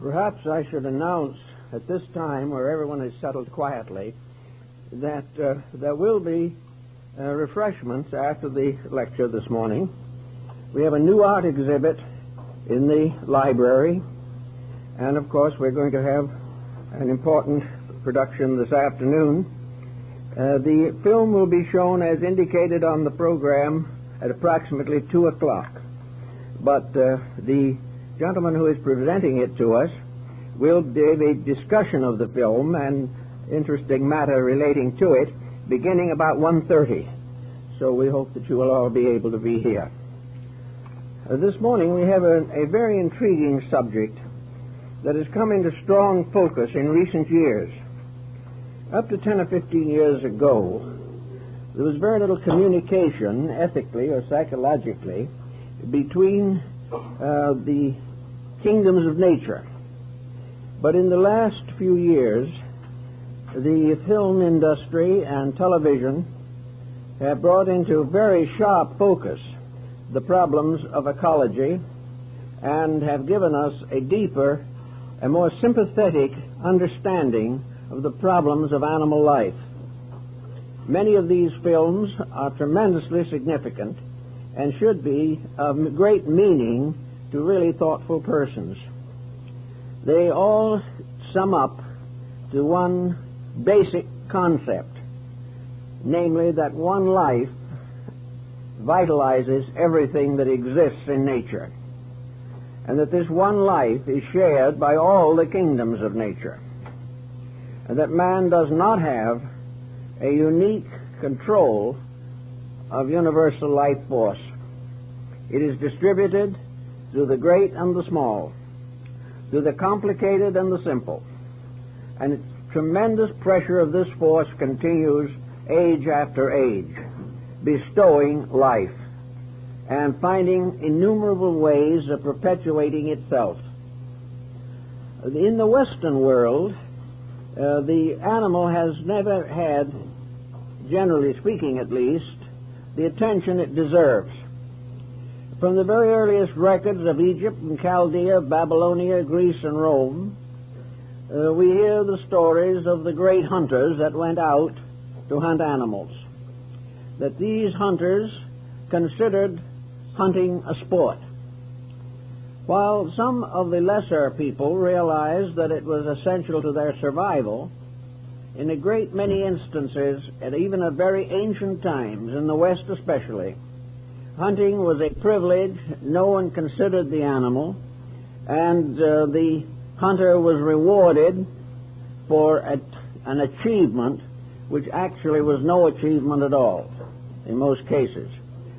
Perhaps I should announce at this time, where everyone is settled quietly, that there will be refreshments after the lecture this morning. We have a new art exhibit in the library, and of course we're going to have an important production this afternoon. The film will be shown as indicated on the program at approximately 2 o'clock. But the gentleman who is presenting it to us will give a discussion of the film and interesting matter relating to it beginning about 1:30. So we hope that you will all be able to be here. This morning we have a very intriguing subject that has come into strong focus in recent years. Up to 10 or 15 years ago, there was very little communication, ethically or psychologically, between the kingdoms of nature. But in the last few years, the film industry and television have brought into very sharp focus the problems of ecology and have given us a deeper, a more sympathetic understanding of the problems of animal life. Many of these films are tremendously significant and should be of great meaning to really thoughtful persons. They all sum up to one basic concept, namely that one life vitalizes everything that exists in nature, and that this one life is shared by all the kingdoms of nature, and that man does not have a unique control of universal life force. It is distributed through the great and the small, through the complicated and the simple, and its tremendous pressure of this force continues age after age, bestowing life and finding innumerable ways of perpetuating itself. In the Western world, the animal has never had, generally speaking at least, the attention it deserves. From the very earliest records of Egypt and Chaldea, Babylonia, Greece, and Rome, we hear the stories of the great hunters that went out to hunt animals, that these hunters considered hunting a sport, while some of the lesser people realized that it was essential to their survival. In a great many instances, and even at very ancient times, in the West especially, hunting was a privilege. No one considered the animal, and the hunter was rewarded for an achievement which actually was no achievement at all in most cases.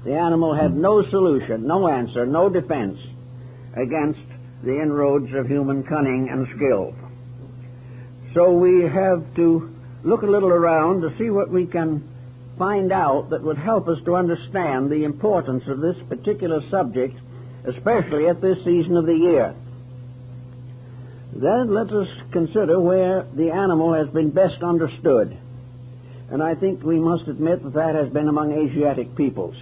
The animal had no solution, no answer, no defense against the inroads of human cunning and skill. So we have to look a little around to see what we can find out that would help us to understand the importance of this particular subject, especially at this season of the year. Then let us consider where the animal has been best understood. And I think we must admit that that has been among Asiatic peoples.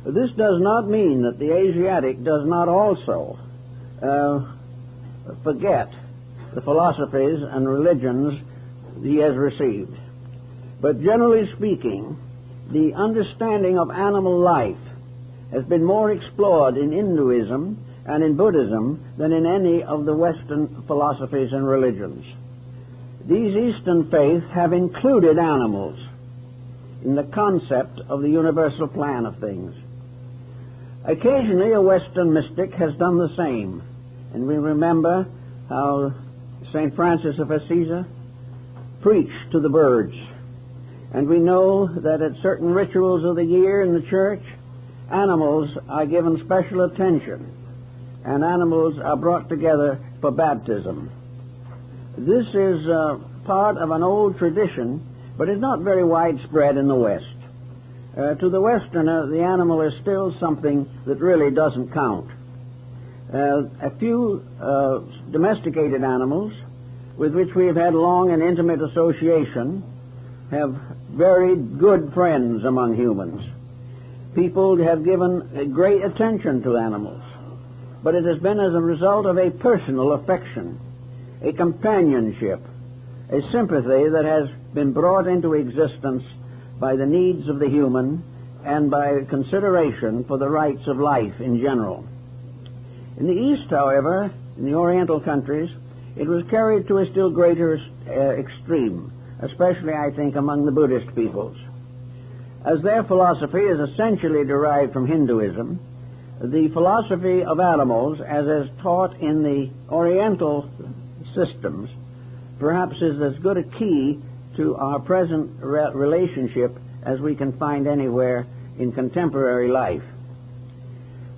This does not mean that the Asiatic does not also forget the philosophies and religions he has received. But generally speaking, the understanding of animal life has been more explored in Hinduism and in Buddhism than in any of the Western philosophies and religions. These Eastern faiths have included animals in the concept of the universal plan of things. Occasionally a Western mystic has done the same, and we remember how St. Francis of Assisi preached to the birds. And we know that at certain rituals of the year in the church, animals are given special attention, and animals are brought together for baptism. This is part of an old tradition, but is not very widespread in the West. To the Westerner, the animal is still something that really doesn't count. A few domesticated animals with which we have had long and intimate association have very good friends among humans. People have given great attention to animals, but it has been as a result of a personal affection a companionship, a sympathy that has been brought into existence by the needs of the human and by consideration for the rights of life in general. In the East, however, in the Oriental countries, it was carried to a still greater extreme, especially, I think, among the Buddhist peoples. As their philosophy is essentially derived from Hinduism, the philosophy of animals, as is taught in the Oriental systems, perhaps is as good a key to our present relationship as we can find anywhere in contemporary life.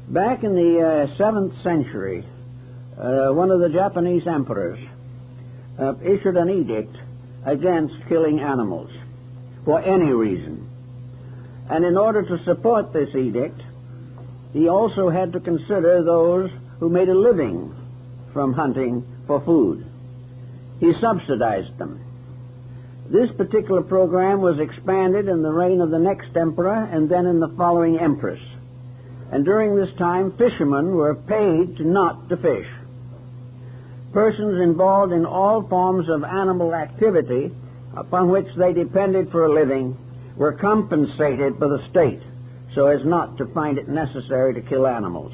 Back in the 7th century, one of the Japanese emperors issued an edict against killing animals for any reason. And in order to support this edict, he also had to consider those who made a living from hunting for food. He subsidized them. This particular program was expanded in the reign of the next emperor and then in the following empress. And during this time, fishermen were paid not to fish. Persons involved in all forms of animal activity upon which they depended for a living were compensated by the state so as not to find it necessary to kill animals.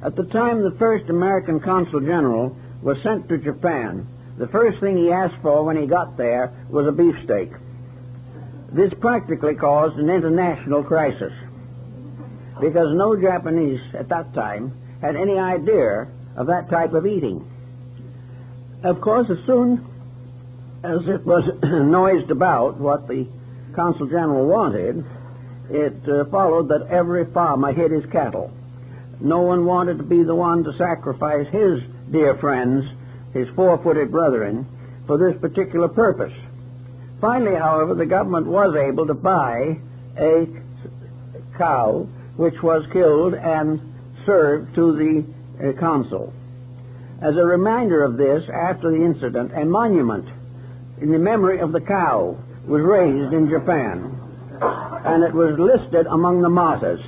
At the time the first American consul general was sent to Japan, the first thing he asked for when he got there was a beefsteak. This practically caused an international crisis because no Japanese at that time had any idea of that type of eating. Of course, as soon as it was noised about what the consul general wanted, it followed that every farmer hid his cattle. No one wanted to be the one to sacrifice his dear friends, his four-footed brethren, for this particular purpose. Finally, however, the government was able to buy a cow which was killed and served to the consul. As a reminder of this, after the incident, a monument in the memory of the cow was raised in Japan, and it was listed among the martyrs.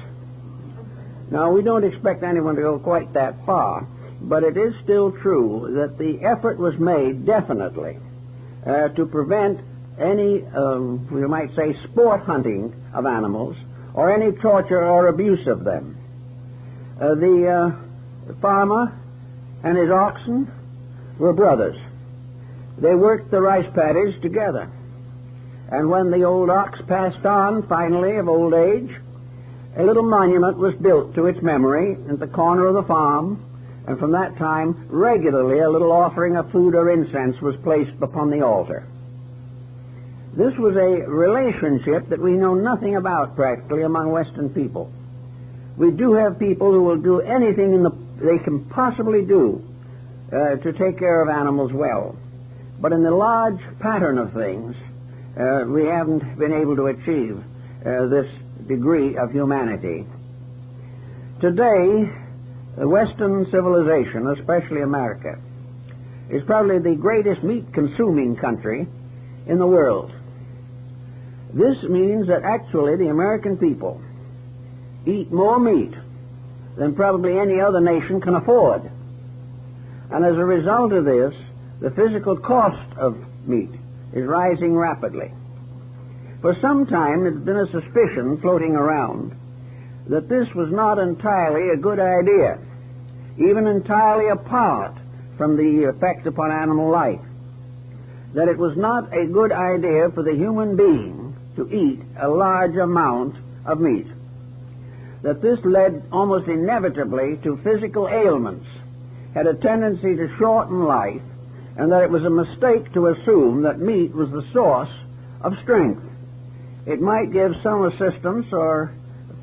Now, we don't expect anyone to go quite that far, but it is still true that the effort was made definitely to prevent any, we might say, sport hunting of animals or any torture or abuse of them. The farmer and his oxen were brothers. They worked the rice paddies together. And when the old ox passed on, finally, of old age, a little monument was built to its memory at the corner of the farm, and from that time, regularly a little offering of food or incense was placed upon the altar. This was a relationship that we know nothing about practically among Western people. We do have people who will do anything they can possibly do to take care of animals well. But in the large pattern of things, we haven't been able to achieve this degree of humanity. Today, the Western civilization, especially America, is probably the greatest meat-consuming country in the world. This means that actually the American people eat more meat than probably any other nation can afford. And as a result of this, the physical cost of meat is rising rapidly. For some time, there's been a suspicion floating around that this was not entirely a good idea, even entirely apart from the effect upon animal life, that it was not a good idea for the human being to eat a large amount of meat, that this led almost inevitably to physical ailments, had a tendency to shorten life, and that it was a mistake to assume that meat was the source of strength. It might give some assistance or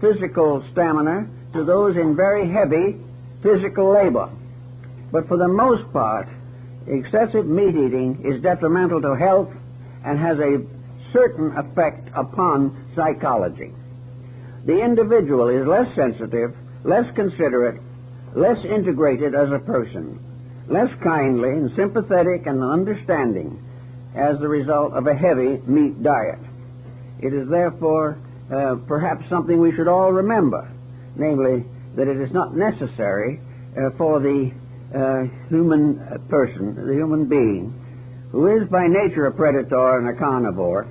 physical stamina to those in very heavy physical labor, but for the most part, excessive meat eating is detrimental to health and has a certain effect upon psychology. The individual is less sensitive, less considerate, less integrated as a person, less kindly and sympathetic and understanding as the result of a heavy meat diet. It is therefore perhaps something we should all remember, namely that it is not necessary for the human person, the human being, who is by nature a predator and a carnivore,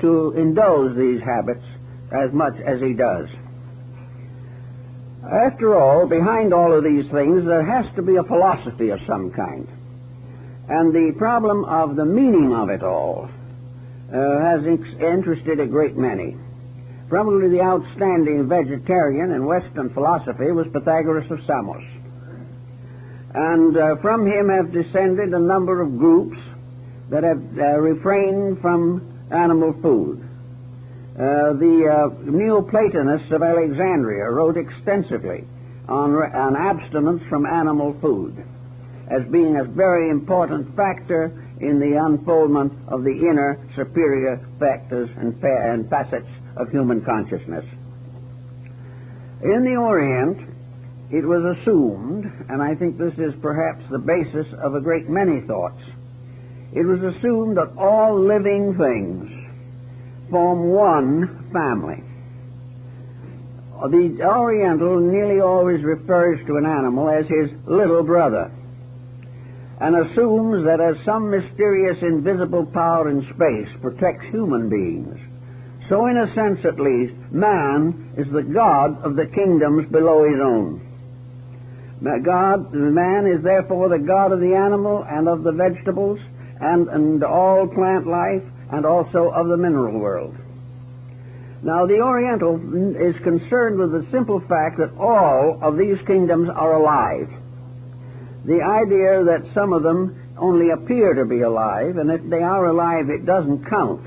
to indulge these habits as much as he does. After all, behind all of these things, there has to be a philosophy of some kind. And the problem of the meaning of it all has interested a great many. Probably the outstanding vegetarian in Western philosophy was Pythagoras of Samos. And from him have descended a number of groups that have refrained from animal food. The Neoplatonists of Alexandria wrote extensively on abstinence from animal food as being a very important factor in the unfoldment of the inner superior factors and facets of human consciousness. In the Orient, it was assumed, and I think this is perhaps the basis of a great many thoughts, it was assumed that all living things form one family. The Oriental nearly always refers to an animal as his little brother, and assumes that as some mysterious invisible power in space protects human beings, so in a sense at least, man is the god of the kingdoms below his own. Man is therefore the god of the animal and of the vegetables and all plant life and also of the mineral world. Now the Oriental is concerned with the simple fact that all of these kingdoms are alive. The idea that some of them only appear to be alive, and if they are alive it doesn't count,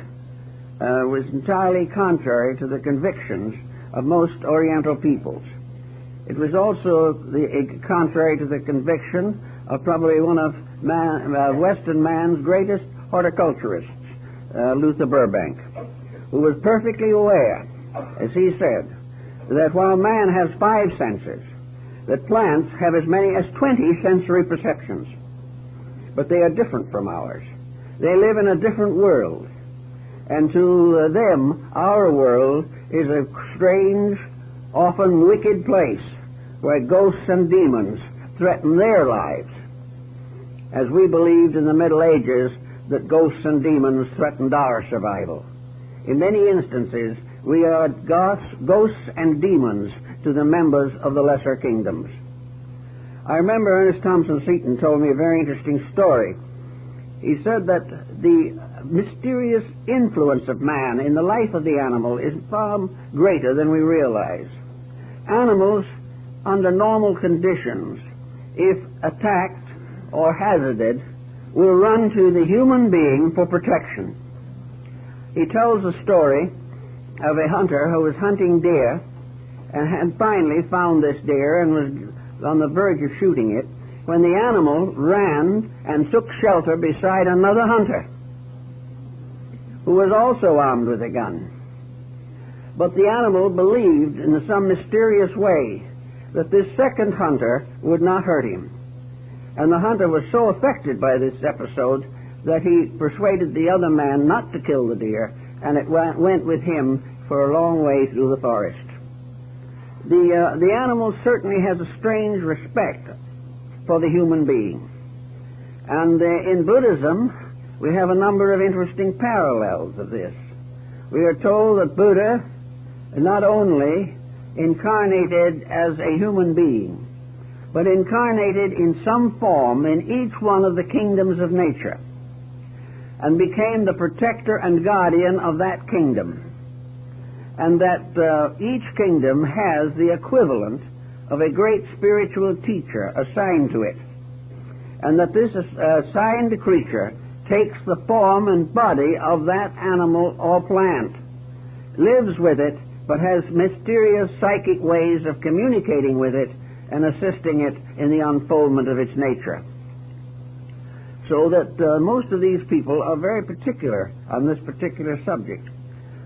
was entirely contrary to the convictions of most Oriental peoples. It was also contrary to the conviction of probably one of Western man's greatest horticulturists, Luther Burbank, who was perfectly aware, as he said, that while man has 5 senses, that plants have as many as 20 sensory perceptions. But they are different from ours. They live in a different world. And to them, our world is a strange, often wicked place where ghosts and demons threaten their lives, as we believed in the Middle Ages that ghosts and demons threatened our survival. In many instances, we are ghosts and demons to the members of the lesser kingdoms. I remember Ernest Thompson Seton told me a very interesting story. He said that the mysterious influence of man in the life of the animal is far greater than we realize. Animals, under normal conditions, if attacked or hazarded, will run to the human being for protection. He tells a story of a hunter who was hunting deer and had finally found this deer and was on the verge of shooting it when the animal ran and took shelter beside another hunter who was also armed with a gun. But the animal believed in some mysterious way that this second hunter would not hurt him. And the hunter was so affected by this episode that he persuaded the other man not to kill the deer, and it went with him for a long way through the forest. The animal certainly has a strange respect for the human being. And in Buddhism, we have a number of interesting parallels of this. We are told that Buddha not only incarnated as a human being, but incarnated in some form in each one of the kingdoms of nature, and became the protector and guardian of that kingdom. And that each kingdom has the equivalent of a great spiritual teacher assigned to it. And that this assigned creature takes the form and body of that animal or plant, lives with it, but has mysterious psychic ways of communicating with it and assisting it in the unfoldment of its nature. So that most of these people are very particular on this particular subject.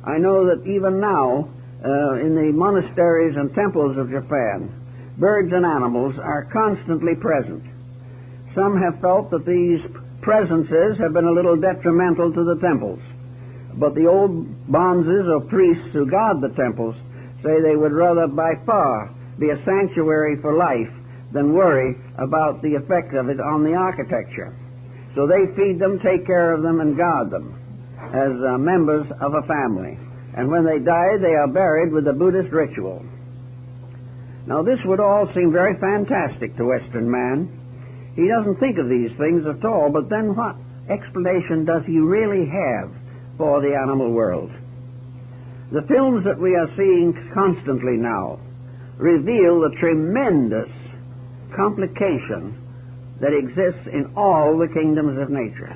I know that even now, in the monasteries and temples of Japan, birds and animals are constantly present. Some have felt that these presences have been a little detrimental to the temples, but the old bonzes or priests who guard the temples say they would rather by far be a sanctuary for life than worry about the effect of it on the architecture. So they feed them, take care of them, and guard them as members of a family. And when they die, they are buried with the Buddhist ritual. Now, this would all seem very fantastic to Western man. He doesn't think of these things at all, but then what explanation does he really have for the animal world? The films that we are seeing constantly now reveal the tremendous complication that exists in all the kingdoms of nature.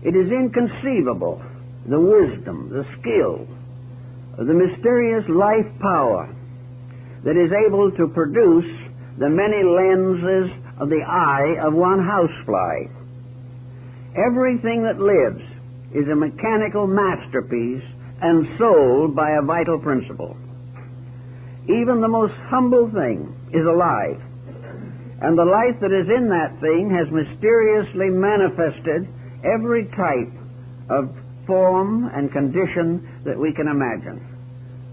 It is inconceivable, the wisdom, the skill, the mysterious life power that is able to produce the many lenses of the eye of one housefly. Everything that lives is a mechanical masterpiece and sold by a vital principle. Even the most humble thing is alive, and the life that is in that thing has mysteriously manifested every type of form and condition that we can imagine.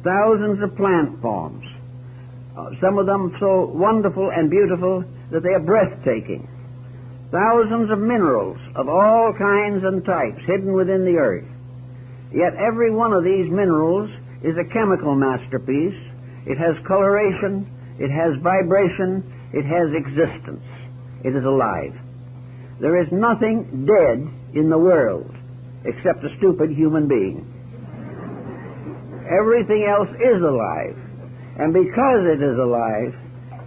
Thousands of plant forms, some of them so wonderful and beautiful that they are breathtaking. Thousands of minerals of all kinds and types hidden within the earth. Yet every one of these minerals is a chemical masterpiece. It has coloration, it has vibration, it has existence. It is alive. There is nothing dead in the world except a stupid human being. Everything else is alive. And because it is alive,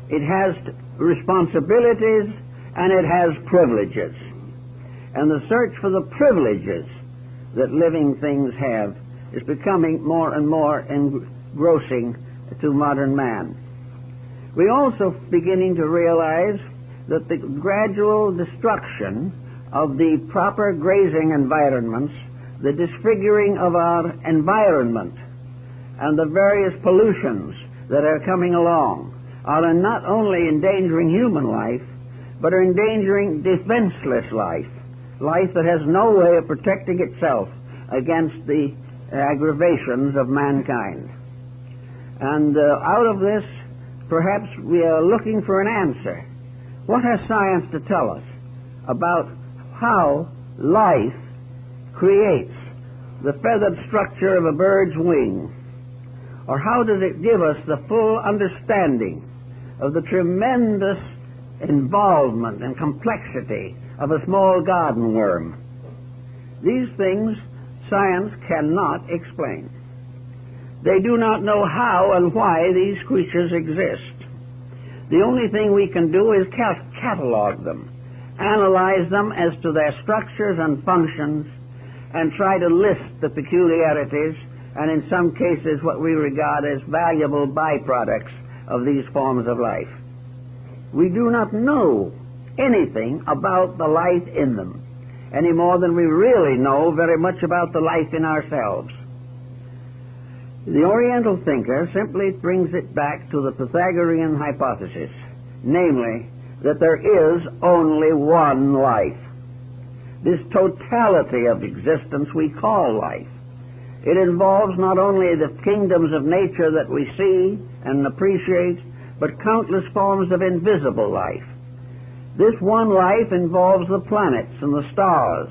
it has responsibilities and it has privileges. And the search for the privileges that living things have is becoming more and more engrossing to modern man. We also beginning to realize that the gradual destruction of the proper grazing environments, the disfiguring of our environment, and the various pollutions that are coming along are not only endangering human life, but are endangering defenseless life, life that has no way of protecting itself against the aggravations of mankind. And out of this, perhaps we are looking for an answer. What has science to tell us about how life creates the feathered structure of a bird's wing? Or how does it give us the full understanding of the tremendous involvement and complexity of a small garden worm? These things science cannot explain. They do not know how and why these creatures exist. The only thing we can do is catalog them, analyze them as to their structures and functions, and try to list the peculiarities and in some cases what we regard as valuable byproducts of these forms of life. We do not know anything about the life in them, any more than we really know very much about the life in ourselves. The Oriental thinker simply brings it back to the Pythagorean hypothesis, namely, that there is only one life. This totality of existence we call life. It involves not only the kingdoms of nature that we see and appreciate, but countless forms of invisible life. This one life involves the planets and the stars.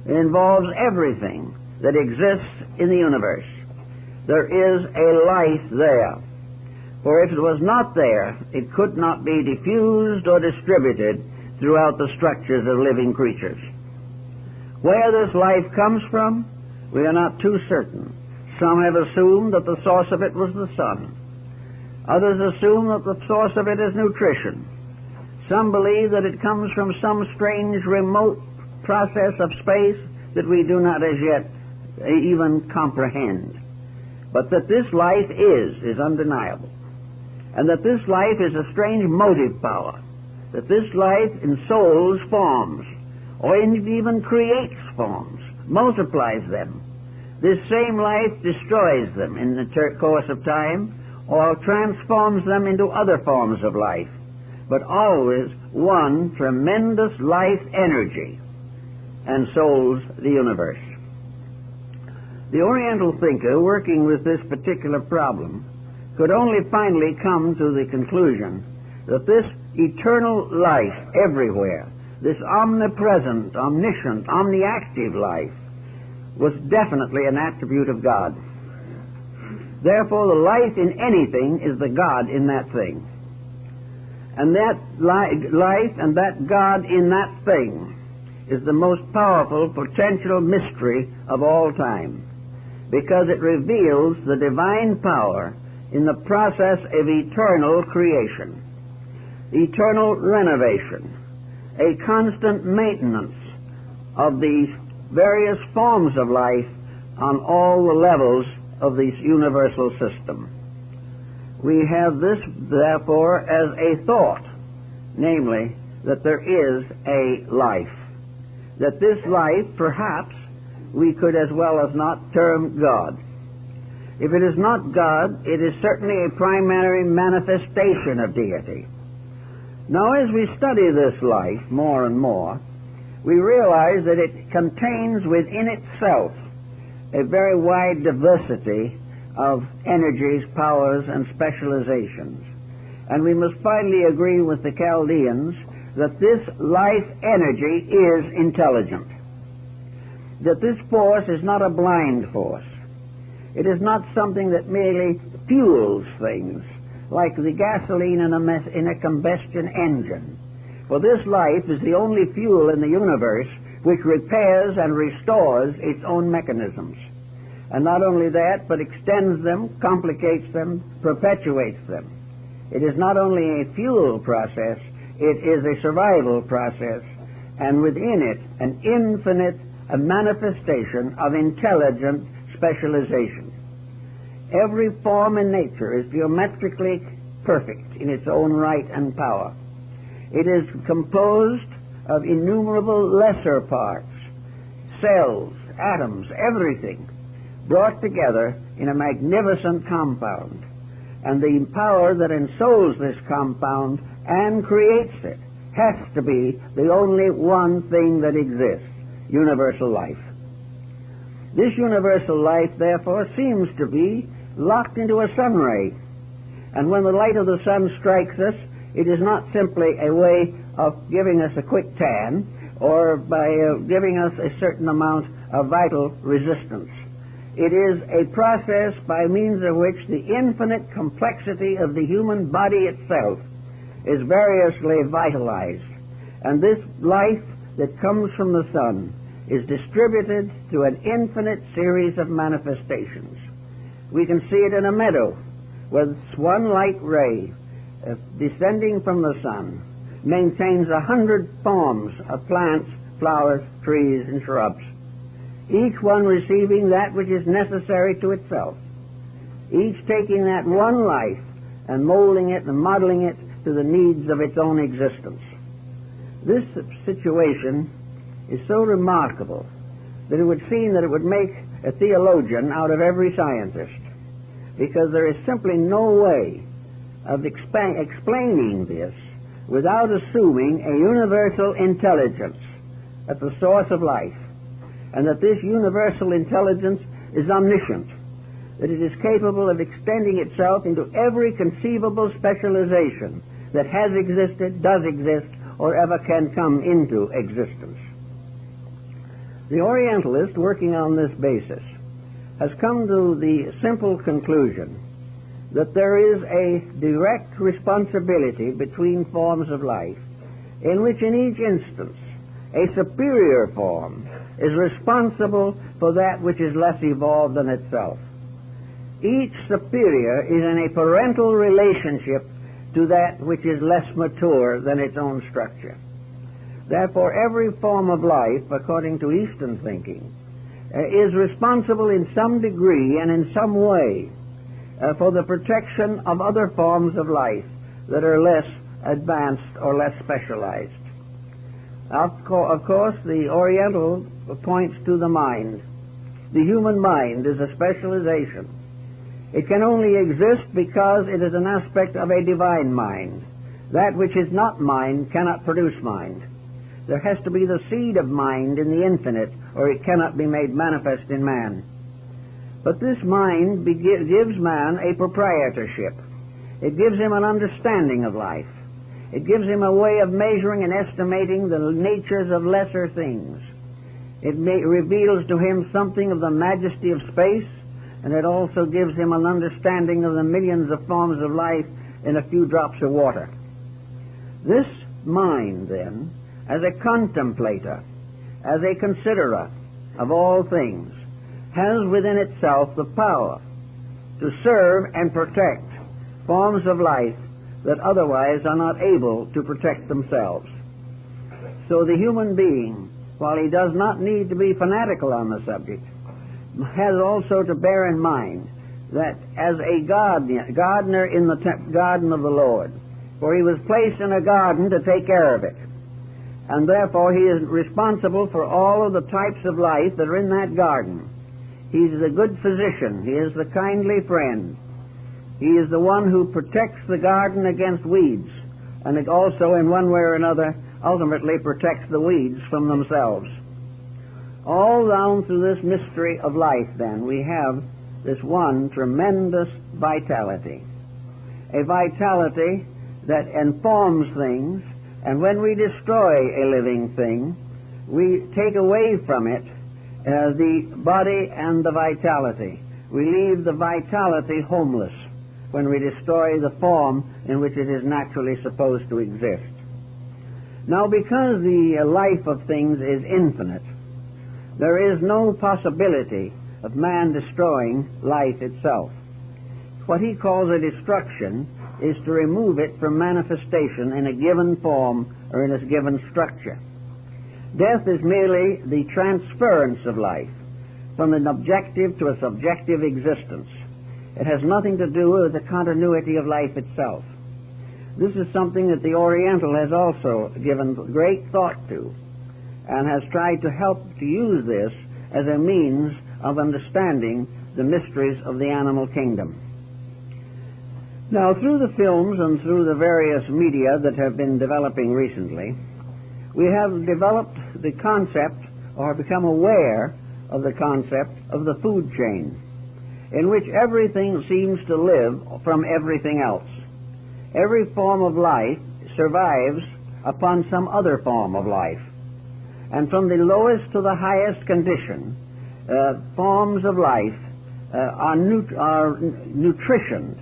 It involves everything that exists in the universe. There is a life there. For if it was not there, it could not be diffused or distributed throughout the structures of living creatures. Where this life comes from, we are not too certain. Some have assumed that the source of it was the sun. Others assume that the source of it is nutrition. Some believe that it comes from some strange remote process of space that we do not as yet even comprehend. But that this life is undeniable. And that this life is a strange motive power. That this life ensouls forms, or even creates forms, multiplies them. This same life destroys them in the course of time, or transforms them into other forms of life, but always one tremendous life energy ensouls the universe. The Oriental thinker working with this particular problem could only finally come to the conclusion that this eternal life everywhere, this omnipresent, omniscient, omniactive life, was definitely an attribute of God. Therefore, the life in anything is the God in that thing. And that life and that God in that thing is the most powerful potential mystery of all time, because it reveals the divine power in the process of eternal creation, eternal renovation, a constant maintenance of these various forms of life on all the levels of this universal system. We have this, therefore, as a thought, namely, that there is a life. That this life, perhaps, we could as well as not term God. If it is not God, it is certainly a primary manifestation of deity. Now, as we study this life more and more, we realize that it contains within itself a very wide diversity of energies, powers, and specializations. And we must finally agree with the Chaldeans that this life energy is intelligent. That this force is not a blind force. It is not something that merely fuels things, like the gasoline in a combustion engine. For this life is the only fuel in the universe which repairs and restores its own mechanisms. And not only that, but extends them, complicates them, perpetuates them. It is not only a fuel process, it is a survival process, and within it an infinite manifestation of intelligent specialization. Every form in nature is geometrically perfect in its own right and power. It is composed of innumerable lesser parts, cells, atoms, everything, brought together in a magnificent compound. And the power that ensouls this compound and creates it has to be the only one thing that exists, universal life. This universal life, therefore, seems to be locked into a sun ray. And when the light of the sun strikes us, it is not simply a way of giving us a quick tan or by giving us a certain amount of vital resistance. It is a process by means of which the infinite complexity of the human body itself is variously vitalized. And this life that comes from the sun is distributed to an infinite series of manifestations. We can see it in a meadow, where one light ray descending from the sun maintains 100 forms of plants, flowers, trees, and shrubs, each one receiving that which is necessary to itself, each taking that one life and molding it and modeling it to the needs of its own existence. This situation is so remarkable that it would seem that it would make a theologian out of every scientist, because there is simply no way of explaining this without assuming a universal intelligence at the source of life, and that this universal intelligence is omniscient, that it is capable of extending itself into every conceivable specialization that has existed, does exist, or ever can come into existence. The Orientalist, working on this basis, has come to the simple conclusion that there is a direct responsibility between forms of life, in which in each instance a superior form is responsible for that which is less evolved than itself. Each superior is in a parental relationship to that which is less mature than its own structure. Therefore, every form of life, according to Eastern thinking, is responsible in some degree and in some way for the protection of other forms of life that are less advanced or less specialized. Of course, the Oriental points to the mind. The human mind is a specialization. It can only exist because it is an aspect of a divine mind. That which is not mind cannot produce mind. There has to be the seed of mind in the infinite, or it cannot be made manifest in man. But this mind gives man a proprietorship. It gives him an understanding of life. It gives him a way of measuring and estimating the natures of lesser things. It reveals to him something of the majesty of space, and it also gives him an understanding of the millions of forms of life in a few drops of water. This mind, then, as a contemplator, as a considerer of all things, has within itself the power to serve and protect forms of life that otherwise are not able to protect themselves. So the human being, while he does not need to be fanatical on the subject, has also to bear in mind that as a gardener in the garden of the Lord, for he was placed in a garden to take care of it, and therefore he is responsible for all of the types of life that are in that garden. He's the good physician. He is the kindly friend. He is the one who protects the garden against weeds, and it also, in one way or another, ultimately protects the weeds from themselves. All down through this mystery of life, then, we have this one tremendous vitality. A vitality that informs things, and when we destroy a living thing, we take away from it the body and the vitality. We leave the vitality homeless when we destroy the form in which it is naturally supposed to exist. Now, because the life of things is infinite, there is no possibility of man destroying life itself. What he calls a destruction is to remove it from manifestation in a given form or in a given structure. Death is merely the transference of life from an objective to a subjective existence. It has nothing to do with the continuity of life itself. This is something that the Oriental has also given great thought to, and has tried to help to use this as a means of understanding the mysteries of the animal kingdom. Now, through the films and through the various media that have been developing recently, we have developed the concept, or become aware of the concept, of the food chain, in which everything seems to live from everything else. Every form of life survives upon some other form of life. And from the lowest to the highest condition, forms of life are nutritioned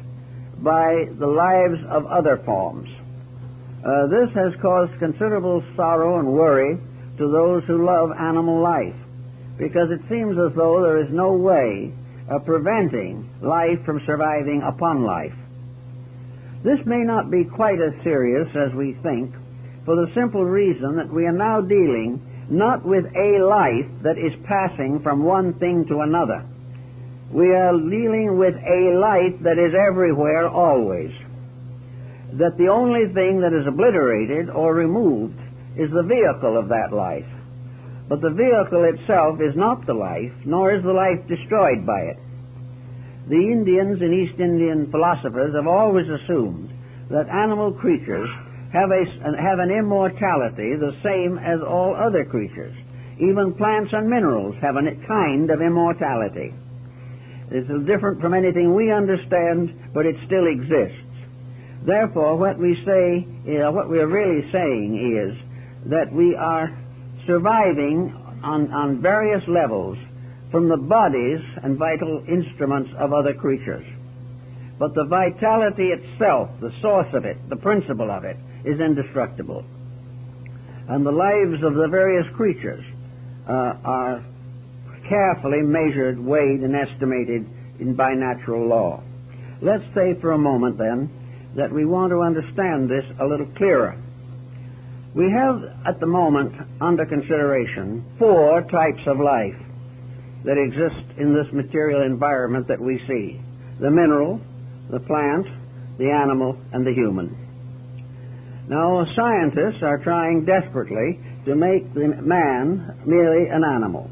by the lives of other forms. This has caused considerable sorrow and worry to those who love animal life, because it seems as though there is no way of preventing life from surviving upon life. This may not be quite as serious as we think, for the simple reason that we are now dealing not with a life that is passing from one thing to another. We are dealing with a life that is everywhere always. That the only thing that is obliterated or removed is the vehicle of that life. But the vehicle itself is not the life, nor is the life destroyed by it. The Indians and East Indian philosophers have always assumed that animal creatures have an immortality the same as all other creatures. Even plants and minerals have a kind of immortality. It's different from anything we understand, but it still exists. Therefore, what we are really saying is that we are surviving on various levels from the bodies and vital instruments of other creatures. But the vitality itself, the source of it, the principle of it, is indestructible. And the lives of the various creatures are carefully measured, weighed, and estimated by natural law. Let's say for a moment, then, that we want to understand this a little clearer. We have, at the moment, under consideration, 4 types of life that exist in this material environment that we see: the mineral, the plant, the animal, and the human. Now, scientists are trying desperately to make the man merely an animal,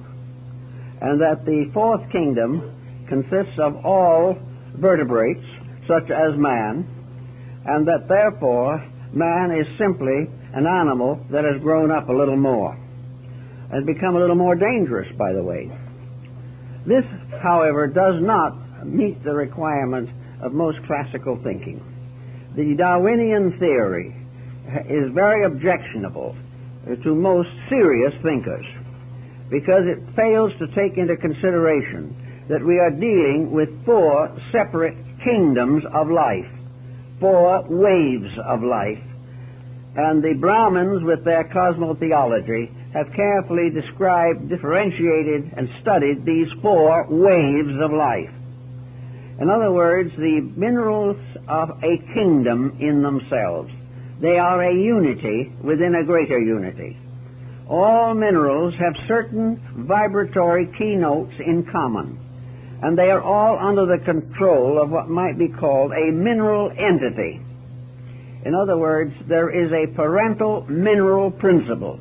and that the 4th kingdom consists of all vertebrates, such as man, and that therefore man is simply an animal that has grown up a little more, and become a little more dangerous, by the way. This, however, does not meet the requirement of most classical thinking. The Darwinian theory is very objectionable to most serious thinkers, because it fails to take into consideration that we are dealing with four separate kingdoms of life, four waves of life, and the Brahmins, with their cosmotheology, have carefully described, differentiated, and studied these four waves of life. In other words, the minerals of a kingdom in themselves. They are a unity within a greater unity. All minerals have certain vibratory keynotes in common, and they are all under the control of what might be called a mineral entity. In other words, there is a parental mineral principle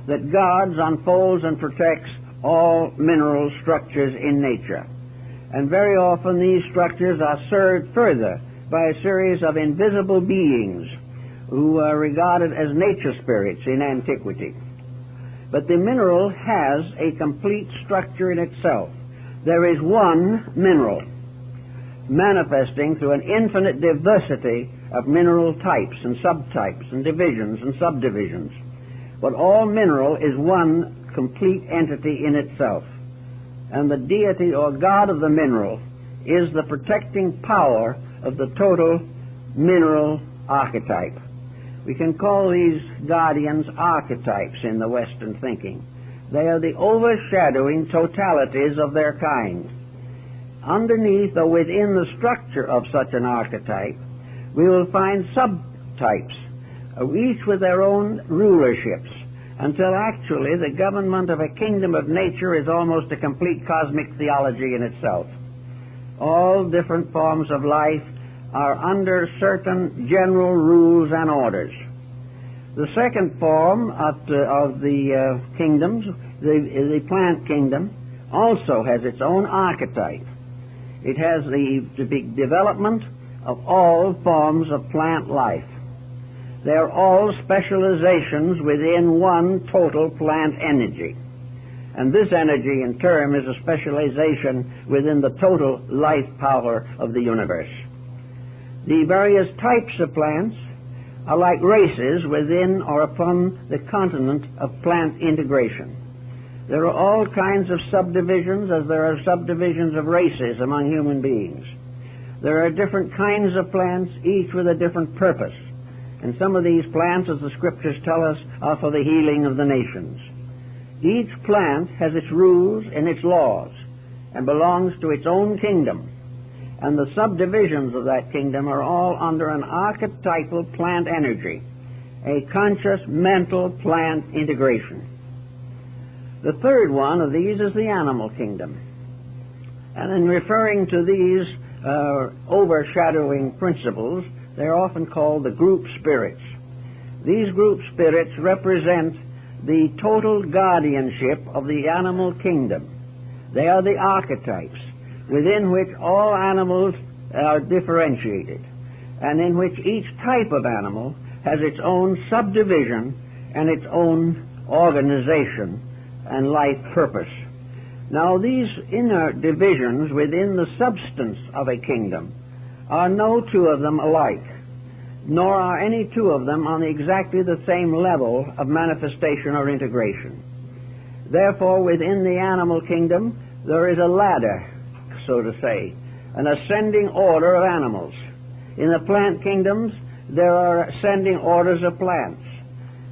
that guards, unfolds, and protects all mineral structures in nature. And very often these structures are served further by a series of invisible beings who are regarded as nature spirits in antiquity. But the mineral has a complete structure in itself. There is one mineral, manifesting through an infinite diversity of mineral types and subtypes and divisions and subdivisions. But all mineral is one complete entity in itself. And the deity or God of the mineral is the protecting power of the total mineral archetype. We can call these guardians archetypes in the Western thinking. They are the overshadowing totalities of their kind. Underneath or within the structure of such an archetype, we will find subtypes, each with their own rulerships, until actually the government of a kingdom of nature is almost a complete cosmic theology in itself. All different forms of life are under certain general rules and orders. The second form of the kingdoms, the plant kingdom, also has its own archetype. It has the development of all forms of plant life. They are all specializations within one total plant energy. And this energy, in turn, is a specialization within the total life power of the universe. The various types of plants are like races within or upon the continent of plant integration. There are all kinds of subdivisions, as there are subdivisions of races among human beings. There are different kinds of plants, each with a different purpose. And some of these plants, as the Scriptures tell us, are for the healing of the nations. Each plant has its rules and its laws and belongs to its own kingdom. And the subdivisions of that kingdom are all under an archetypal plant energy, a conscious mental plant integration. The third one of these is the animal kingdom. And in referring to these overshadowing principles, they are often called the group spirits. These group spirits represent the total guardianship of the animal kingdom. They are the archetypes within which all animals are differentiated, and in which each type of animal has its own subdivision and its own organization and life purpose. Now, these inner divisions within the substance of a kingdom are no two of them alike, nor are any two of them on exactly the same level of manifestation or integration. Therefore, within the animal kingdom, there is a ladder, so to say, an ascending order of animals. In the plant kingdoms, there are ascending orders of plants,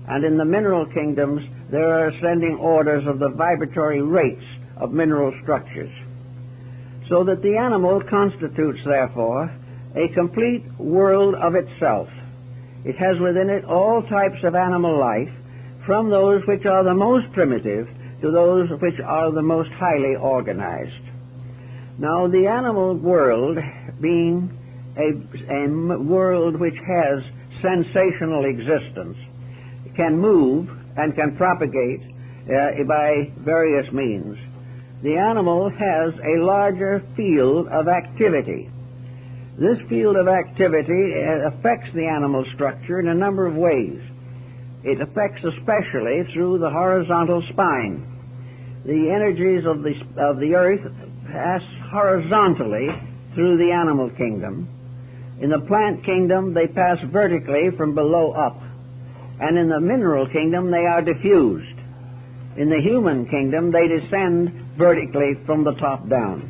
and in the mineral kingdoms, there are ascending orders of the vibratory rates of mineral structures. So that the animal constitutes, therefore, a complete world of itself. It has within it all types of animal life, from those which are the most primitive to those which are the most highly organized. Now, the animal world, being a world which has sensational existence, can move and can propagate by various means. The animal has a larger field of activity. This field of activity affects the animal structure in a number of ways. It affects especially through the horizontal spine. The energies of the earth pass horizontally through the animal kingdom, In the plant kingdom, they pass vertically from below up. And in the mineral kingdom, they are diffused. In the human kingdom, they descend vertically from the top down.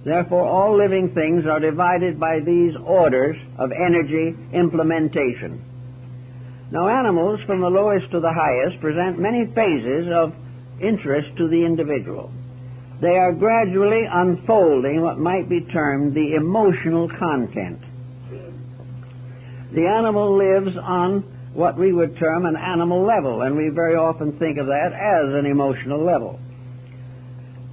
Therefore, all living things are divided by these orders of energy implementation. Now, animals from the lowest to the highest present many phases of interest to the individual. They are gradually unfolding what might be termed the emotional content. The animal lives on what we would term an animal level, and we very often think of that as an emotional level.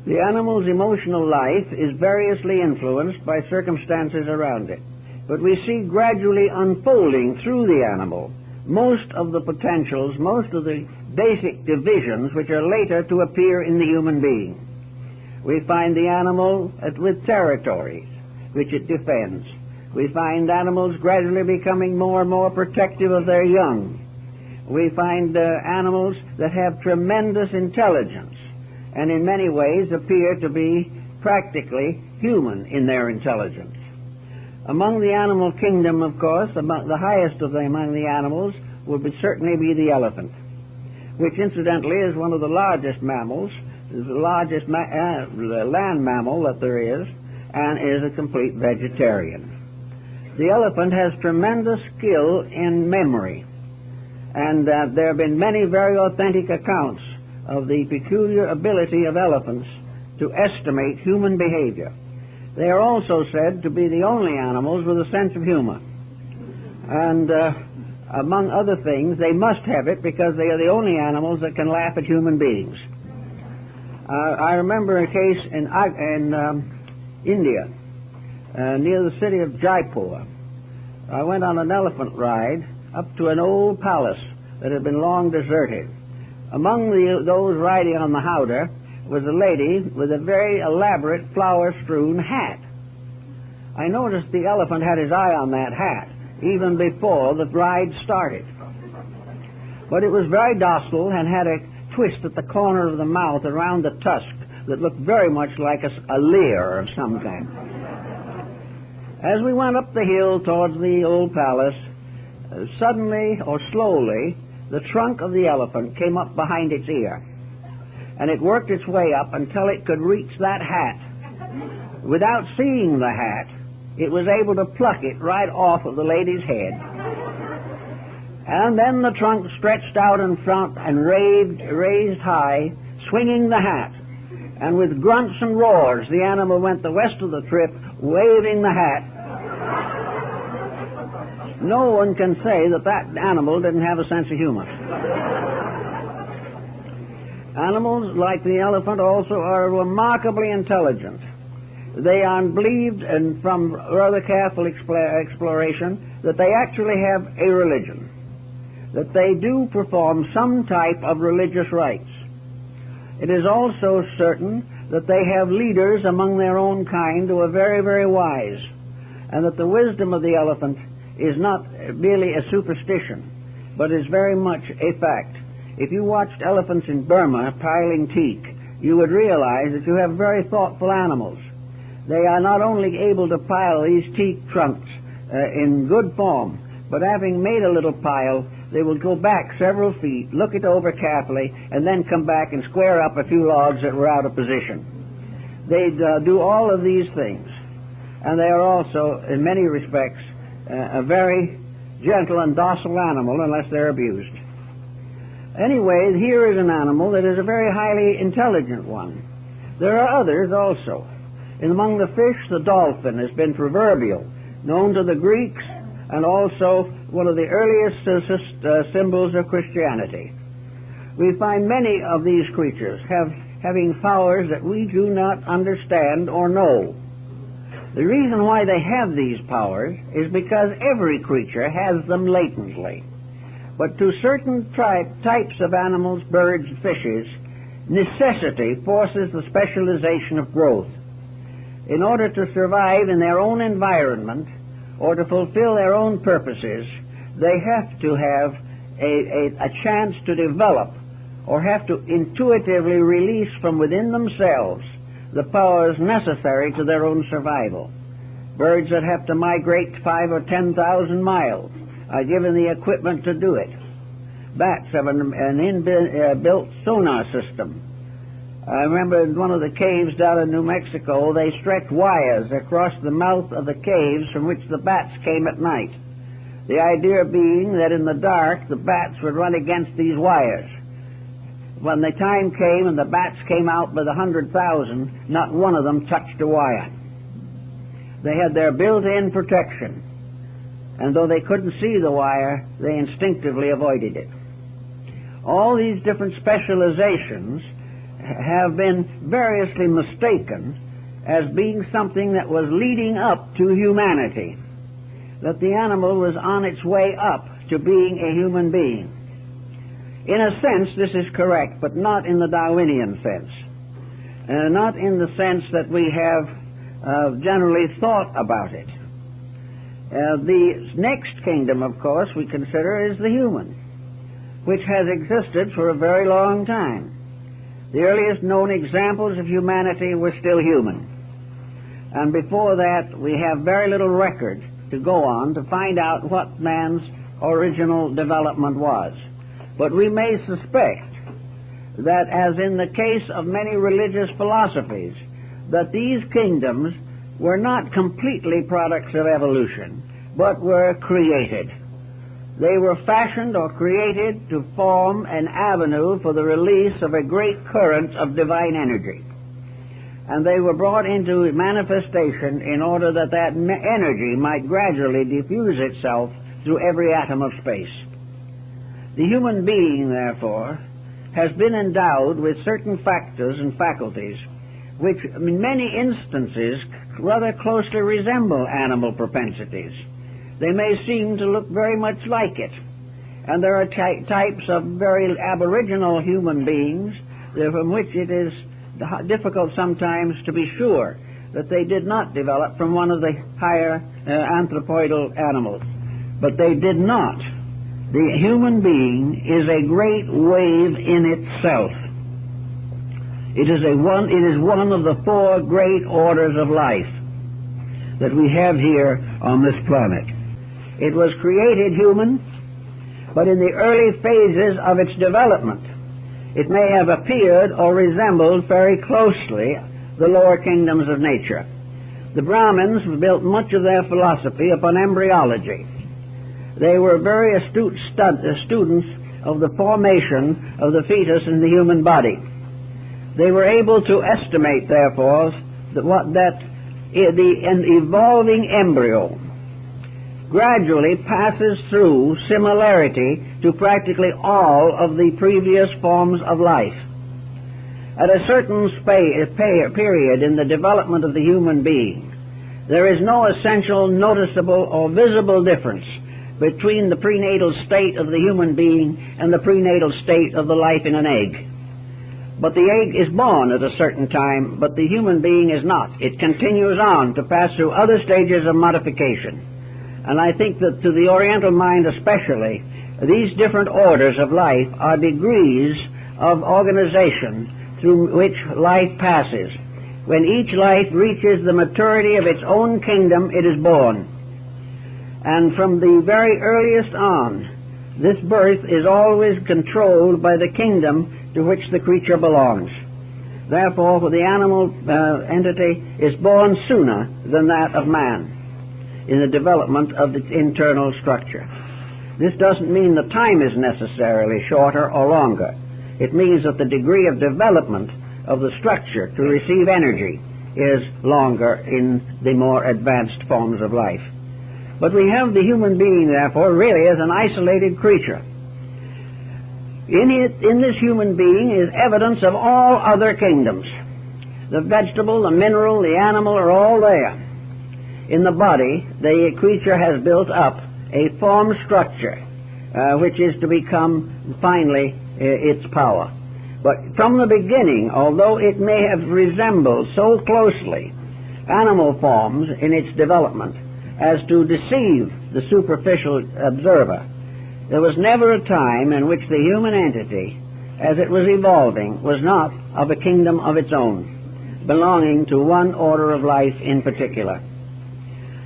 The animal's emotional life is variously influenced by circumstances around it, but we see gradually unfolding through the animal most of the potentials, most of the basic divisions which are later to appear in the human being. We find the animal with territories which it defends. We find animals gradually becoming more and more protective of their young. We find animals that have tremendous intelligence and in many ways appear to be practically human in their intelligence. Among the animal kingdom, of course, among the highest of them among the animals would certainly be the elephant, which incidentally is one of the largest mammals, is the largest land mammal that there is, and is a complete vegetarian. The elephant has tremendous skill in memory, and there have been many very authentic accounts of the peculiar ability of elephants to estimate human behavior. They are also said to be the only animals with a sense of humor. And among other things, they must have it because they are the only animals that can laugh at human beings. I remember a case in India, near the city of Jaipur. I went on an elephant ride up to an old palace that had been long deserted. Among those riding on the howdah was a lady with a very elaborate flower-strewn hat. I noticed the elephant had his eye on that hat even before the ride started. But it was very docile and had a twist at the corner of the mouth around the tusk that looked very much like a leer of some kind. As we went up the hill towards the old palace, suddenly or slowly, the trunk of the elephant came up behind its ear, and it worked its way up until it could reach that hat. Without seeing the hat, it was able to pluck it right off of the lady's head. And then the trunk stretched out in front and raised high, swinging the hat. And with grunts and roars, the animal went the rest of the trip, waving the hat. No one can say that that animal didn't have a sense of humor. Animals, like the elephant, also are remarkably intelligent. They are believed, and from rather careful exploration, that they actually have a religion, that they do perform some type of religious rites. It is also certain that they have leaders among their own kind who are very, very wise, and that the wisdom of the elephant is not merely a superstition, but is very much a fact. If you watched elephants in Burma piling teak, you would realize that you have very thoughtful animals. They are not only able to pile these teak trunks in good form, but having made a little pile, they will go back several feet, look it over carefully, and then come back and square up a few logs that were out of position. They do all of these things, and they are also, in many respects, a very gentle and docile animal unless they're abused. Anyway, here is an animal that is a very highly intelligent one. There are others also. Among the fish, the dolphin has been proverbial, known to the Greeks, and also one of the earliest symbols of Christianity. We find many of these creatures having powers that we do not understand or know. The reason why they have these powers is because every creature has them latently. But to certain types of animals, birds, fishes, necessity forces the specialization of growth. In order to survive in their own environment or to fulfill their own purposes, they have to have a chance to develop or have to intuitively release from within themselves the powers necessary to their own survival. Birds that have to migrate 5,000 or 10,000 miles are given the equipment to do it. Bats have an inbuilt sonar system. I remember in one of the caves down in New Mexico, they stretched wires across the mouth of the caves from which the bats came at night. The idea being that in the dark, the bats would run against these wires. When the time came and the bats came out by the 100,000, not one of them touched a wire. They had their built-in protection, and though they couldn't see the wire, they instinctively avoided it. All these different specializations have been variously mistaken as being something that was leading up to humanity, that the animal was on its way up to being a human being. In a sense, this is correct, but not in the Darwinian sense. Not in the sense that we have generally thought about it. The next kingdom, of course, we consider is the human, which has existed for a very long time. The earliest known examples of humanity were still human. And before that, we have very little record to go on to find out what man's original development was. But we may suspect that, as in the case of many religious philosophies, that these kingdoms were not completely products of evolution, but were created. They were fashioned or created to form an avenue for the release of a great current of divine energy. And they were brought into manifestation in order that that energy might gradually diffuse itself through every atom of space. The human being, therefore, has been endowed with certain factors and faculties which, in many instances, rather closely resemble animal propensities. They may seem to look very much like it. And there are types of very aboriginal human beings from which it is difficult sometimes to be sure that they did not develop from one of the higher anthropoidal animals. But they did not. The human being is a great wave in itself. It is one of the four great orders of life that we have here on this planet. It was created human, but in the early phases of its development, it may have appeared or resembled very closely the lower kingdoms of nature. The Brahmins built much of their philosophy upon embryology. They were very astute students of the formation of the fetus in the human body. They were able to estimate, therefore, an evolving embryo gradually passes through similarity to practically all of the previous forms of life. At a certain period in the development of the human being, there is no essential, noticeable, or visible difference between the prenatal state of the human being and the prenatal state of the life in an egg. But the egg is born at a certain time, but the human being is not. It continues on to pass through other stages of modification. And I think that to the Oriental mind especially, these different orders of life are degrees of organization through which life passes. When each life reaches the maturity of its own kingdom, it is born. And from the very earliest on, this birth is always controlled by the kingdom to which the creature belongs. Therefore, the animal entity is born sooner than that of man in the development of its internal structure. This doesn't mean the time is necessarily shorter or longer. It means that the degree of development of the structure to receive energy is longer in the more advanced forms of life. But we have the human being, therefore, really as an isolated creature. In this human being is evidence of all other kingdoms. The vegetable, the mineral, the animal are all there. In the body, the creature has built up a form structure, which is to become finally its power. But from the beginning, although it may have resembled so closely animal forms in its development as to deceive the superficial observer, there was never a time in which the human entity, as it was evolving, was not of a kingdom of its own, belonging to one order of life in particular.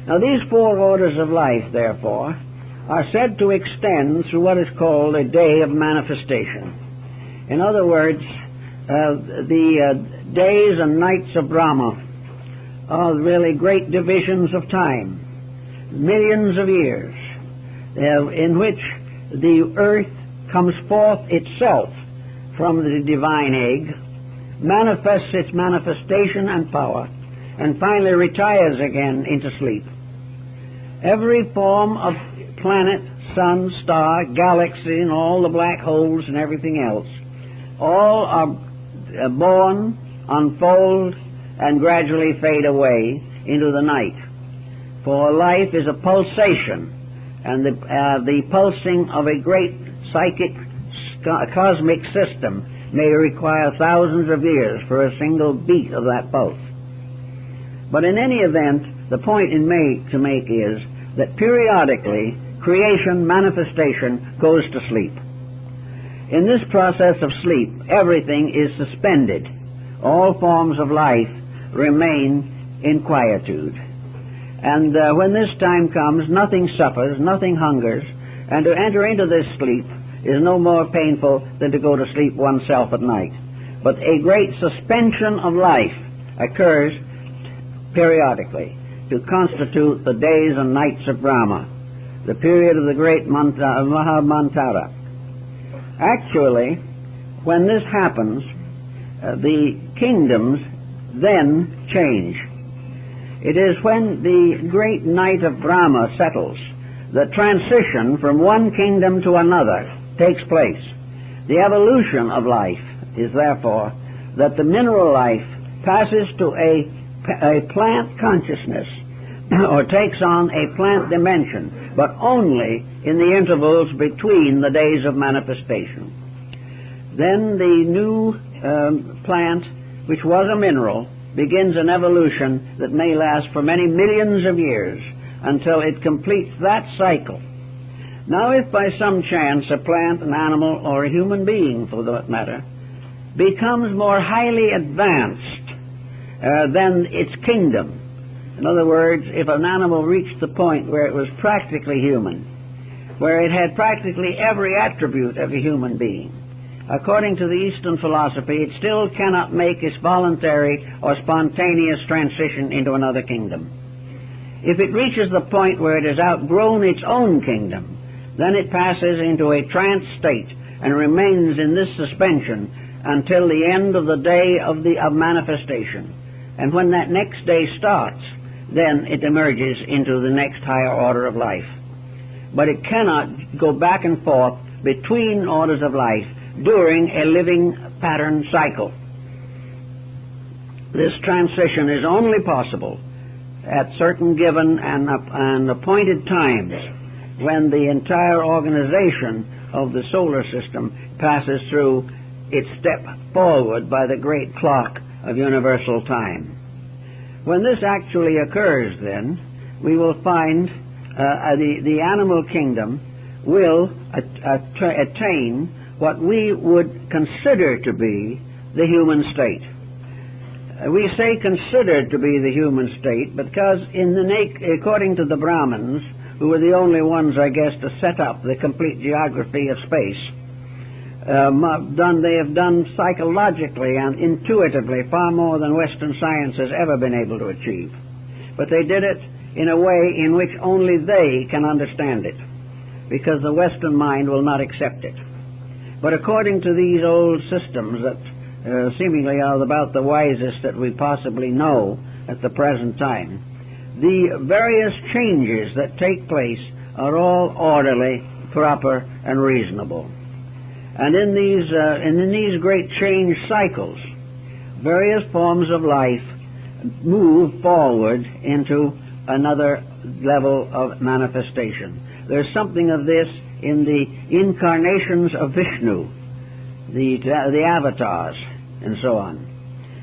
Now these four orders of life, therefore, are said to extend through what is called a day of manifestation. In other words, the days and nights of Brahma are really great divisions of time, millions of years, in which the earth comes forth itself from the divine egg, manifests its manifestation and power, and finally retires again into sleep. Every form of planet, sun, star, galaxy, and all the black holes and everything else, all are born, unfold, and gradually fade away into the night. For life is a pulsation, and the pulsing of a great psychic cosmic system may require thousands of years for a single beat of that pulse. But in any event, the point to make is that periodically creation, manifestation, goes to sleep. In this process of sleep, everything is suspended. All forms of life remain in quietude. And when this time comes, nothing suffers, nothing hungers, and to enter into this sleep is no more painful than to go to sleep oneself at night. But a great suspension of life occurs periodically to constitute the days and nights of Brahma, the period of the great Mahamantara. Actually, when this happens, the kingdoms then change. It is when the great night of Brahma settles that transition from one kingdom to another takes place. The evolution of life is therefore that the mineral life passes to a plant consciousness or takes on a plant dimension, but only in the intervals between the days of manifestation. Then the new plant, which was a mineral, begins an evolution that may last for many millions of years until it completes that cycle. Now, if by some chance a plant, an animal, or a human being, for that matter, becomes more highly advanced than its kingdom, in other words, if an animal reached the point where it was practically human, where it had practically every attribute of a human being, according to the Eastern philosophy, it still cannot make its voluntary or spontaneous transition into another kingdom. If it reaches the point where it has outgrown its own kingdom, then it passes into a trance state and remains in this suspension until the end of the day of manifestation. And when that next day starts, then it emerges into the next higher order of life. But it cannot go back and forth between orders of life during a living pattern cycle. This transition is only possible at certain given and appointed times when the entire organization of the solar system passes through its step forward by the great clock of universal time. When this actually occurs, then, we will find the animal kingdom will attain what we would consider to be the human state. We say considered to be the human state because according to the Brahmins, who were the only ones, I guess, to set up the complete geography of space, they have done psychologically and intuitively far more than Western science has ever been able to achieve. But they did it in a way in which only they can understand it, because the Western mind will not accept it. But according to these old systems that seemingly are about the wisest that we possibly know at the present time, the various changes that take place are all orderly, proper, and reasonable. And in these great change cycles, various forms of life move forward into another level of manifestation. There's something of this in the incarnations of Vishnu, the avatars, and so on,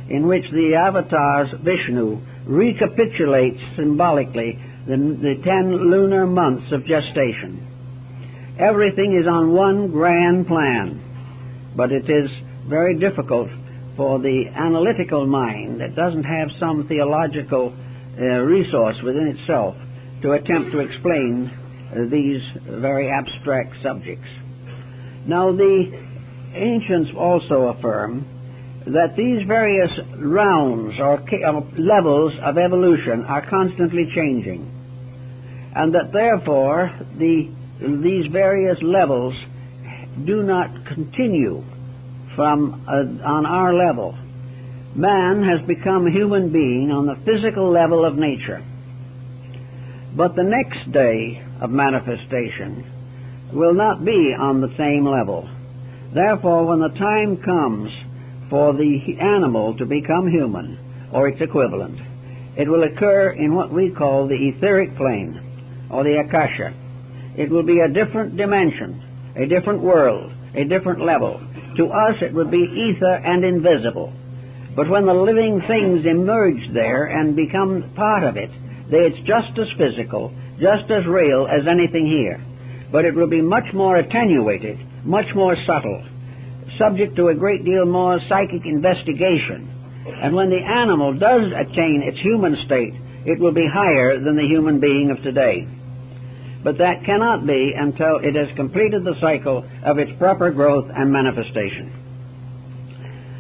in which the avatars, Vishnu, recapitulates symbolically the 10 lunar months of gestation. Everything is on one grand plan, but it is very difficult for the analytical mind that doesn't have some theological resource within itself to attempt to explain these very abstract subjects. Now, the ancients also affirm that these various rounds or levels of evolution are constantly changing, and that therefore these various levels do not continue from on our level. Man has become a human being on the physical level of nature, but the next day of manifestation will not be on the same level. Therefore, when the time comes for the animal to become human, or its equivalent, it will occur in what we call the etheric plane, or the akasha. It will be a different dimension, a different world, a different level. To us it would be ether and invisible. But when the living things emerge there and become part of it, it's just as physical, just as real as anything here. But it will be much more attenuated, much more subtle, subject to a great deal more psychic investigation. And when the animal does attain its human state, it will be higher than the human being of today. But that cannot be until it has completed the cycle of its proper growth and manifestation.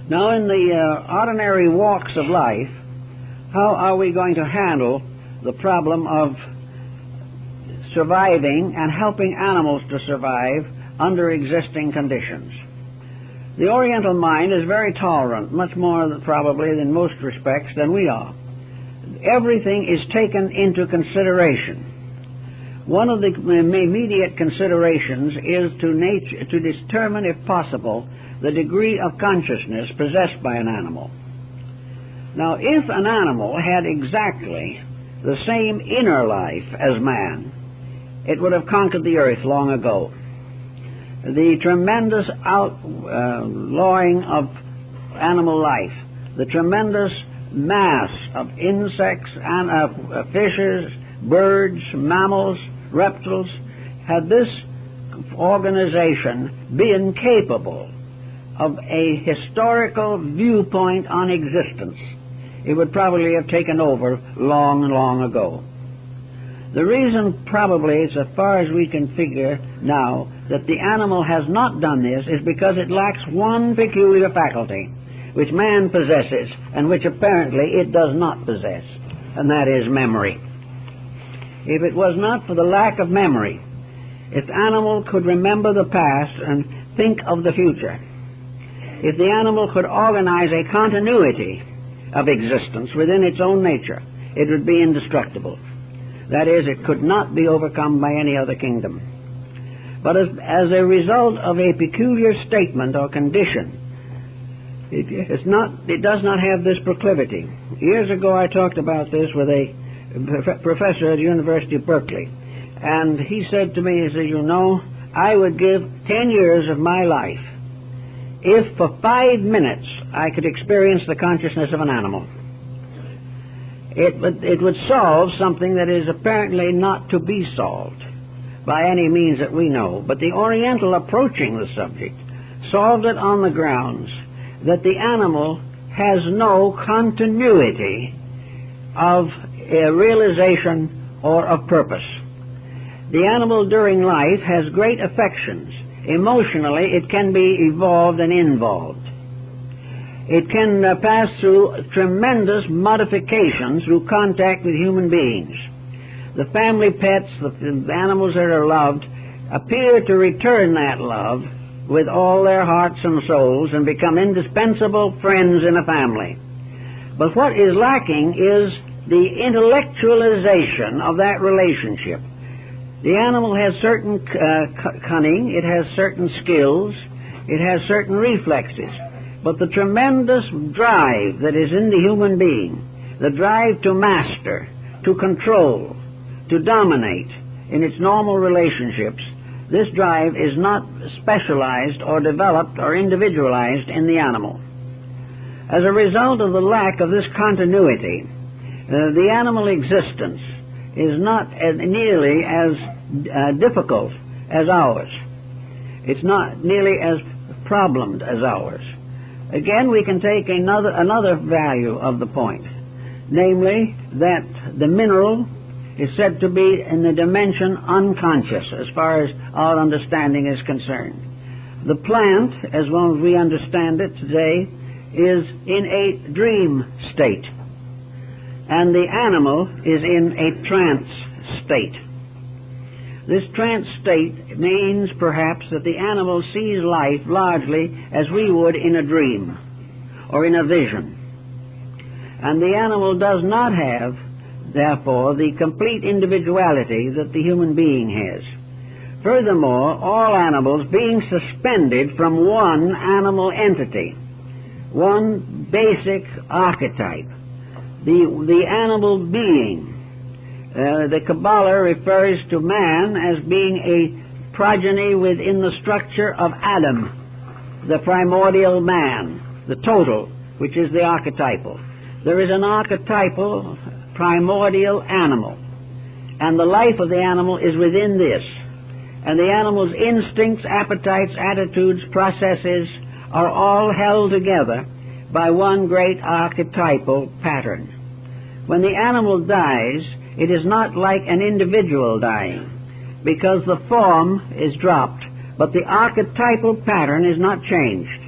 Now, in the ordinary walks of life, how are we going to handle the problem of surviving and helping animals to survive under existing conditions? The Oriental mind is very tolerant, much more probably in most respects than we are. Everything is taken into consideration. One of the immediate considerations is to determine, if possible, the degree of consciousness possessed by an animal. Now, if an animal had exactly the same inner life as man, it would have conquered the earth long ago. The tremendous outlawing of animal life, the tremendous mass of insects and fishes, birds, mammals, reptiles, had this organization been capable of a historical viewpoint on existence, it would probably have taken over long, long ago. The reason probably, as far as we can figure now, that the animal has not done this is because it lacks one peculiar faculty which man possesses and which apparently it does not possess, and that is memory. If it was not for the lack of memory, if the animal could remember the past and think of the future, if the animal could organize a continuity of existence within its own nature, it would be indestructible. That is, it could not be overcome by any other kingdom. But as a result of a peculiar statement or condition, it does not have this proclivity. Years ago I talked about this with a professor at the University of Berkeley, and he said to me, he said, you know, I would give 10 years of my life if for 5 minutes I could experience the consciousness of an animal. It would solve something that is apparently not to be solved by any means that we know. But the Oriental approaching the subject solved it on the grounds that the animal has no continuity of realization or of purpose. The animal during life has great affections. Emotionally, it can be evolved and involved. It can pass through tremendous modifications through contact with human beings. The family pets, the animals that are loved, appear to return that love with all their hearts and souls and become indispensable friends in a family. But what is lacking is the intellectualization of that relationship. The animal has certain cunning, it has certain skills, it has certain reflexes. But the tremendous drive that is in the human being, the drive to master, to control, to dominate in its normal relationships, this drive is not specialized or developed or individualized in the animal. As a result of the lack of this continuity, the animal existence is not nearly as difficult as ours. It's not nearly as problemed as ours. Again, we can take another value of the point, namely that the mineral is said to be in the dimension unconscious as far as our understanding is concerned. The plant, as well as we understand it today, is in a dream state, and the animal is in a trance state. This trance state means perhaps that the animal sees life largely as we would in a dream or in a vision. And the animal does not have, therefore, the complete individuality that the human being has. Furthermore, all animals being suspended from one animal entity, one basic archetype, the animal being. The Kabbalah refers to man as being a progeny within the structure of Adam, the primordial man, the total, which is the archetypal. There is an archetypal primordial animal, and the life of the animal is within this. And the animal's instincts, appetites, attitudes, processes are all held together by one great archetypal pattern. When the animal dies, it is not like an individual dying, because the form is dropped, but the archetypal pattern is not changed.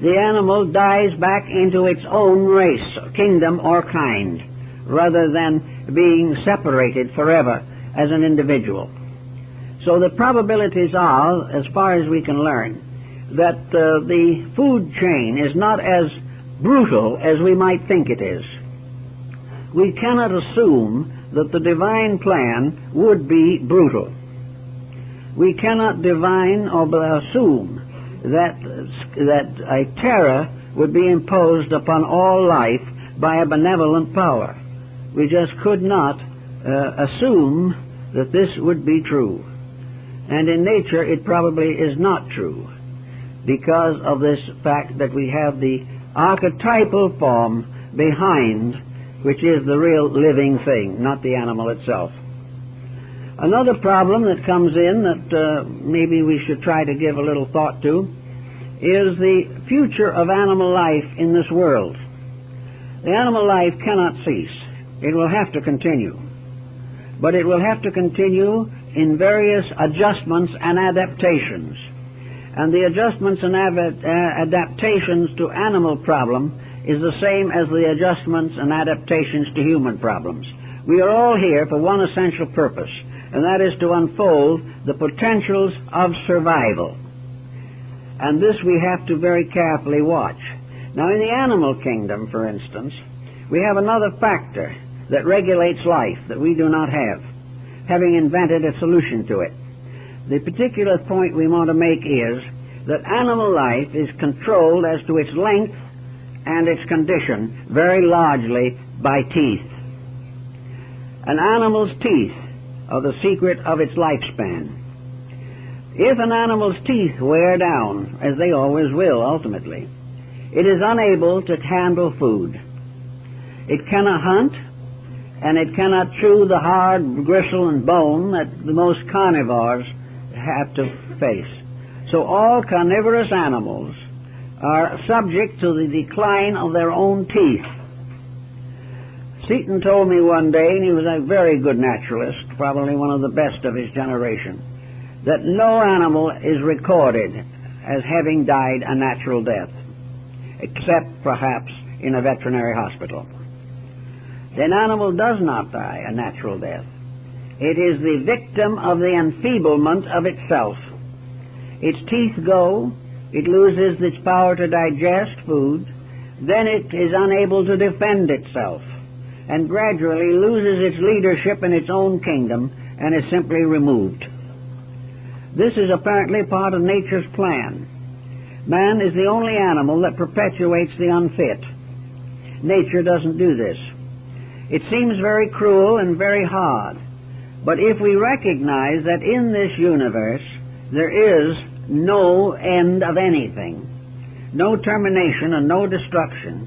The animal dies back into its own race, kingdom, or kind, rather than being separated forever as an individual. So the probabilities are, as far as we can learn, that the food chain is not as brutal as we might think it is. We cannot assume that the divine plan would be brutal. We cannot divine or assume that a terror would be imposed upon all life by a benevolent power. We just could not assume that this would be true. And in nature it probably is not true, because of this fact that we have the archetypal form behind, which is the real living thing, not the animal itself. Another problem that comes in that maybe we should try to give a little thought to is the future of animal life in this world. The animal life cannot cease. It will have to continue. But it will have to continue in various adjustments and adaptations. And the adjustments and adaptations to animal problem is the same as the adjustments and adaptations to human problems. We are all here for one essential purpose, and that is to unfold the potentials of survival. And this we have to very carefully watch. Now, in the animal kingdom, for instance, we have another factor that regulates life that we do not have, having invented a solution to it. The particular point we want to make is that animal life is controlled as to its length and its condition very largely by teeth. An animal's teeth are the secret of its lifespan. If an animal's teeth wear down, as they always will ultimately, it is unable to handle food. It cannot hunt, and it cannot chew the hard gristle and bone that the most carnivores have to face. So all carnivorous animals are subject to the decline of their own teeth. Seton told me one day, and he was a very good naturalist, probably one of the best of his generation, that no animal is recorded as having died a natural death, except perhaps in a veterinary hospital. An animal does not die a natural death. It is the victim of the enfeeblement of itself. Its teeth go, it loses its power to digest food, then it is unable to defend itself, and gradually loses its leadership in its own kingdom and is simply removed. This is apparently part of nature's plan. Man is the only animal that perpetuates the unfit. Nature doesn't do this. It seems very cruel and very hard, but if we recognize that in this universe there is no end of anything, no termination and no destruction,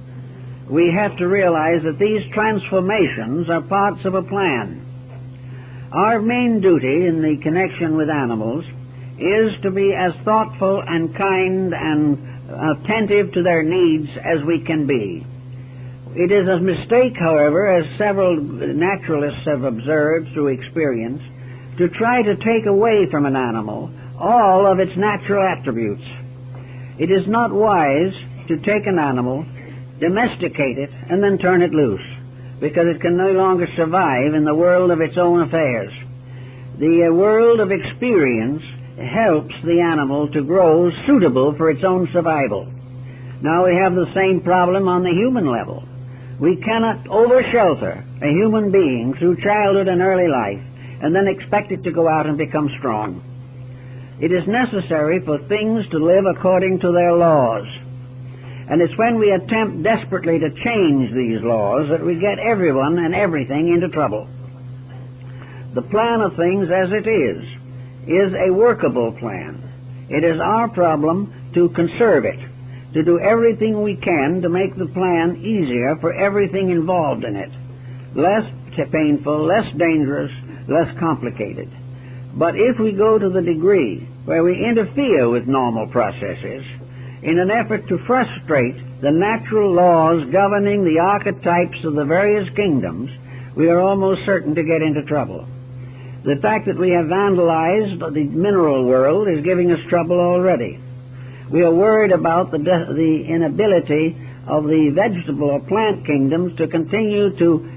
we have to realize that these transformations are parts of a plan. Our main duty in the connection with animals is to be as thoughtful and kind and attentive to their needs as we can be. It is a mistake, however, as several naturalists have observed through experience, to try to take away from an animal all of its natural attributes. It is not wise to take an animal, domesticate it, and then turn it loose, because it can no longer survive in the world of its own affairs. The world of experience helps the animal to grow suitable for its own survival. Now we have the same problem on the human level. We cannot over-shelter a human being through childhood and early life and then expect it to go out and become strong. It is necessary for things to live according to their laws. And it's when we attempt desperately to change these laws that we get everyone and everything into trouble. The plan of things as it is a workable plan. It is our problem to conserve it, to do everything we can to make the plan easier for everything involved in it, less painful, less dangerous, less complicated. But if we go to the degree where we interfere with normal processes in an effort to frustrate the natural laws governing the archetypes of the various kingdoms, we are almost certain to get into trouble. The fact that we have vandalized the mineral world is giving us trouble already. We are worried about the inability of the vegetable or plant kingdoms to continue to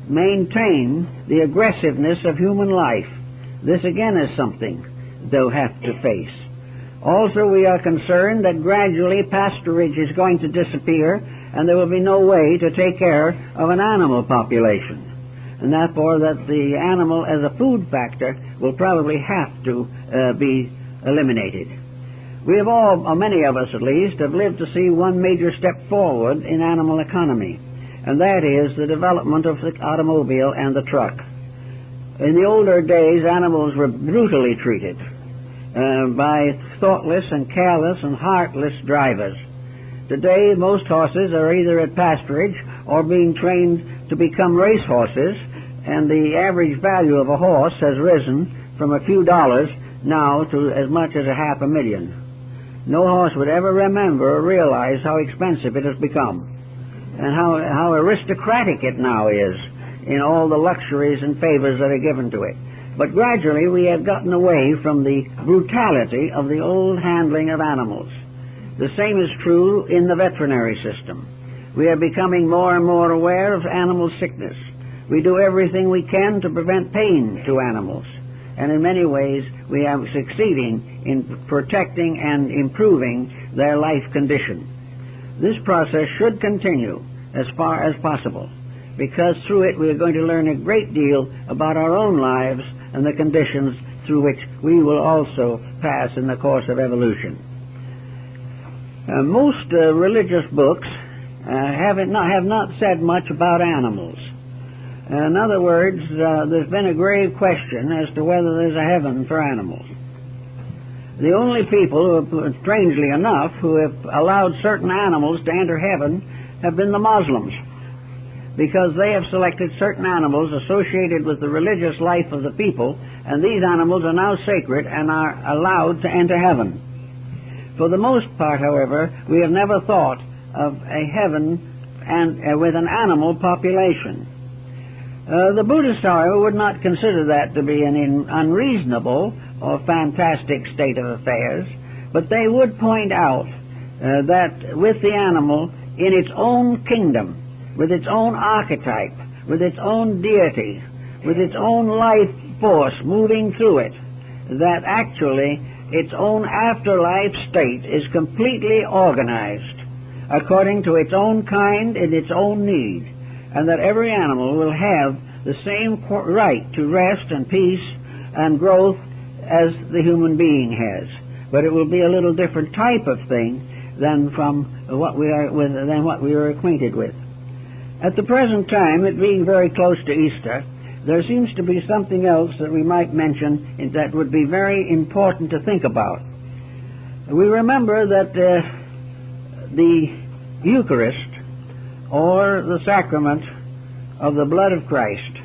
maintain the aggressiveness of human life. This again is something they'll have to face. Also, we are concerned that gradually pasturage is going to disappear and there will be no way to take care of an animal population, and therefore that the animal as a food factor will probably have to be eliminated. We have all, or many of us at least, have lived to see one major step forward in animal economy, and that is the development of the automobile and the truck. In the older days, animals were brutally treated by thoughtless and careless and heartless drivers. Today, most horses are either at pasturage or being trained to become race horses, and the average value of a horse has risen from a few dollars now to as much as $500,000. No horse would ever remember or realize how expensive it has become, and how aristocratic it now is in all the luxuries and favors that are given to it. But gradually we have gotten away from the brutality of the old handling of animals. The same is true in the veterinary system. We are becoming more and more aware of animal sickness. We do everything we can to prevent pain to animals, and in many ways we are succeeding in protecting and improving their life condition. This process should continue as far as possible, because through it we are going to learn a great deal about our own lives and the conditions through which we will also pass in the course of evolution. Most religious books have not said much about animals. In other words, there's been a grave question as to whether there's a heaven for animals. The only people, strangely enough, who have allowed certain animals to enter heaven have been the Muslims, because they have selected certain animals associated with the religious life of the people, and these animals are now sacred and are allowed to enter heaven. For the most part, however, we have never thought of a heaven with an animal population. The Buddhists, however, would not consider that to be an unreasonable or fantastic state of affairs, but they would point out that with the animal in its own kingdom, with its own archetype, with its own deity, with its own life force moving through it, that actually its own afterlife state is completely organized according to its own kind and its own need, and that every animal will have the same right to rest and peace and growth as the human being has. But it will be a little different type of thing than what we are acquainted with. At the present time, it being very close to Easter, there seems to be something else that we might mention that would be very important to think about. We remember that the Eucharist, or the sacrament of the blood of Christ,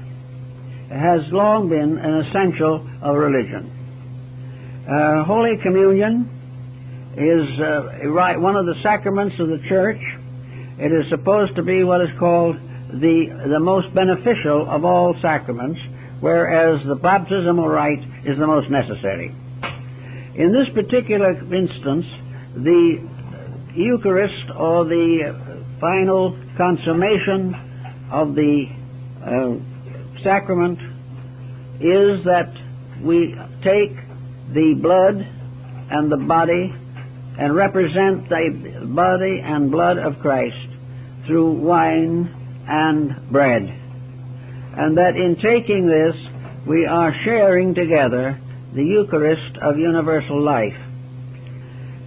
has long been an essential of religion. Holy Communion is one of the sacraments of the Church, It is supposed to be what is called the most beneficial of all sacraments, whereas the baptismal rite is the most necessary. In this particular instance, the Eucharist, or the final consummation of the sacrament, is that we take the blood and the body and represent the body and blood of Christ through wine and bread, and that in taking this we are sharing together the Eucharist of universal life.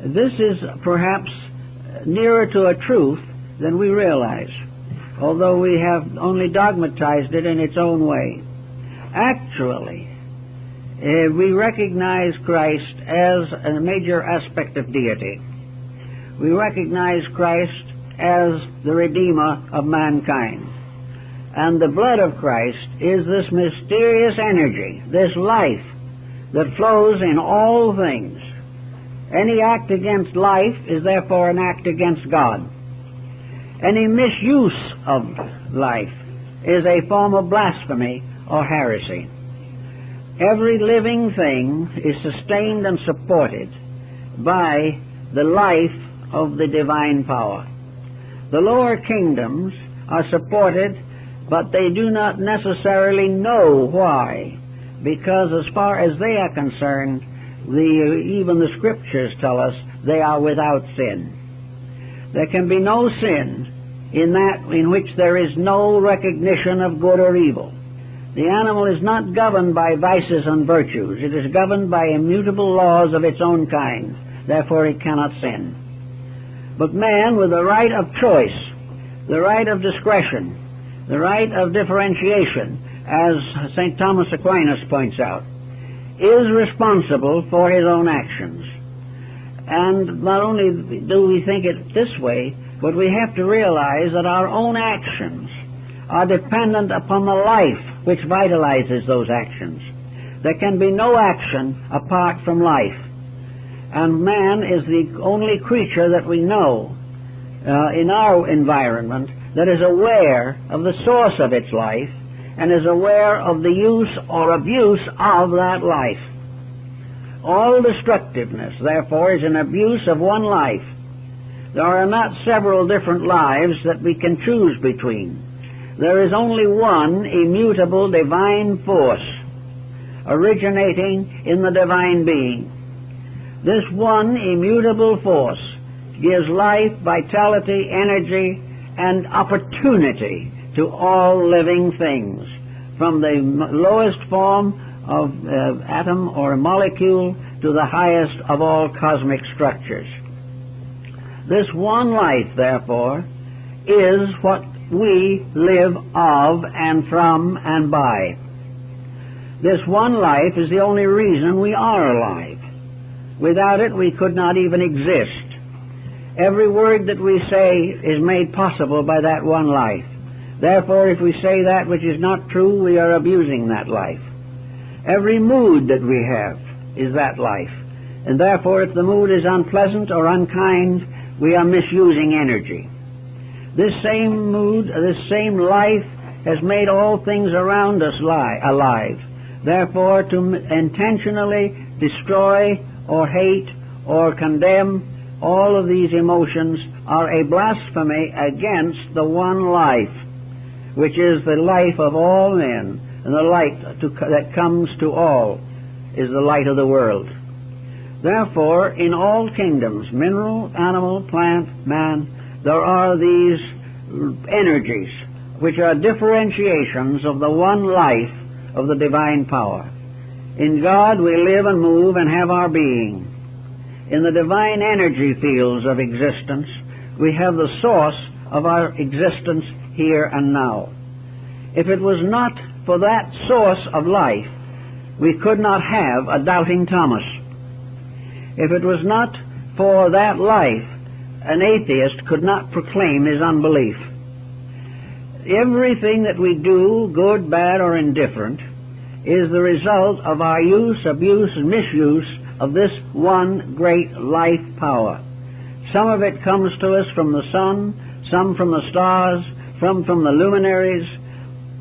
This is perhaps nearer to a truth than we realize, although we have only dogmatized it in its own way. Actually, we recognize Christ as a major aspect of deity. We recognize Christ as the Redeemer of mankind. And the blood of Christ is this mysterious energy, this life that flows in all things. Any act against life is therefore an act against God. Any misuse of life is a form of blasphemy or heresy. Every living thing is sustained and supported by the life of the divine power. The lower kingdoms are supported, but they do not necessarily know why, because as far as they are concerned, even the Scriptures tell us they are without sin. There can be no sin in that in which there is no recognition of good or evil. The animal is not governed by vices and virtues. It is governed by immutable laws of its own kind. Therefore it cannot sin. But man, with the right of choice, the right of discretion, the right of differentiation, as St. Thomas Aquinas points out, is responsible for his own actions. And not only do we think it this way, but we have to realize that our own actions are dependent upon the life which vitalizes those actions. There can be no action apart from life. And man is the only creature that we know in our environment that is aware of the source of its life and is aware of the use or abuse of that life. All destructiveness, therefore, is an abuse of one life. There are not several different lives that we can choose between. There is only one immutable divine force originating in the divine being. This one immutable force gives life, vitality, energy, and opportunity to all living things, from the lowest form of atom or molecule to the highest of all cosmic structures. This one life, therefore, is what we live of and from and by. This one life is the only reason we are alive. Without it, we could not even exist. Every word that we say is made possible by that one life. Therefore, if we say that which is not true, we are abusing that life. Every mood that we have is that life. And therefore, if the mood is unpleasant or unkind, we are misusing energy. This same mood, this same life has made all things around us alive. Therefore, to intentionally destroy or hate or condemn all of these emotions are a blasphemy against the one life, which is the life of all men, and the light that comes to all is the light of the world. Therefore, in all kingdoms, mineral, animal, plant, man, there are these energies which are differentiations of the one life of the divine power. In God we live and move and have our being. In the divine energy fields of existence, we have the source of our existence here and now. If it was not for that source of life, we could not have a doubting Thomas. If it was not for that life, an atheist could not proclaim his unbelief. Everything that we do, good, bad, or indifferent, is the result of our use, abuse, and misuse of this one great life power. Some of it comes to us from the sun, some from the stars, some from the luminaries,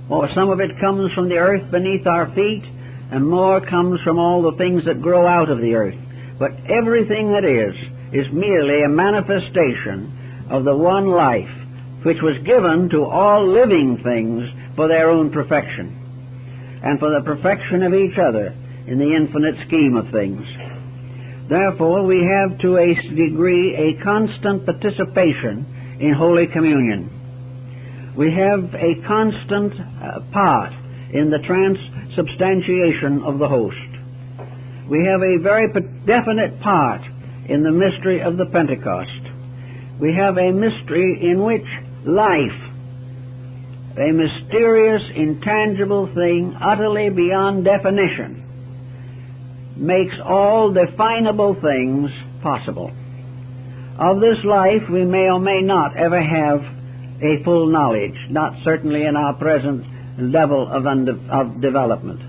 or some of it comes from the earth beneath our feet, and more comes from all the things that grow out of the earth. But everything that is merely a manifestation of the one life which was given to all living things for their own perfection, and for the perfection of each other in the infinite scheme of things. Therefore, we have to a degree a constant participation in Holy Communion. We have a constant part in the transubstantiation of the host. We have a very definite part in the mystery of the Pentecost. We have a mystery in which life, a mysterious, intangible thing, utterly beyond definition, makes all definable things possible. Of this life we may or may not ever have a full knowledge, not certainly in our present level of development.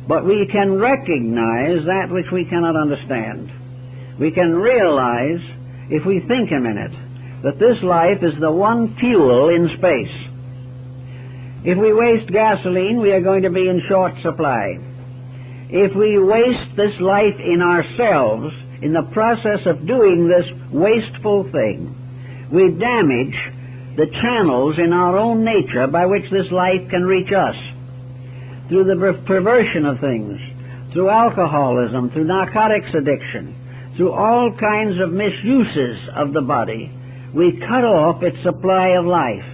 But we can recognize that which we cannot understand. We can realize, if we think a minute, that this life is the one fuel in space. If we waste gasoline, we are going to be in short supply. If we waste this life in ourselves, in the process of doing this wasteful thing, we damage the channels in our own nature by which this life can reach us. Through the perversion of things, through alcoholism, through narcotics addiction, through all kinds of misuses of the body, we cut off its supply of life.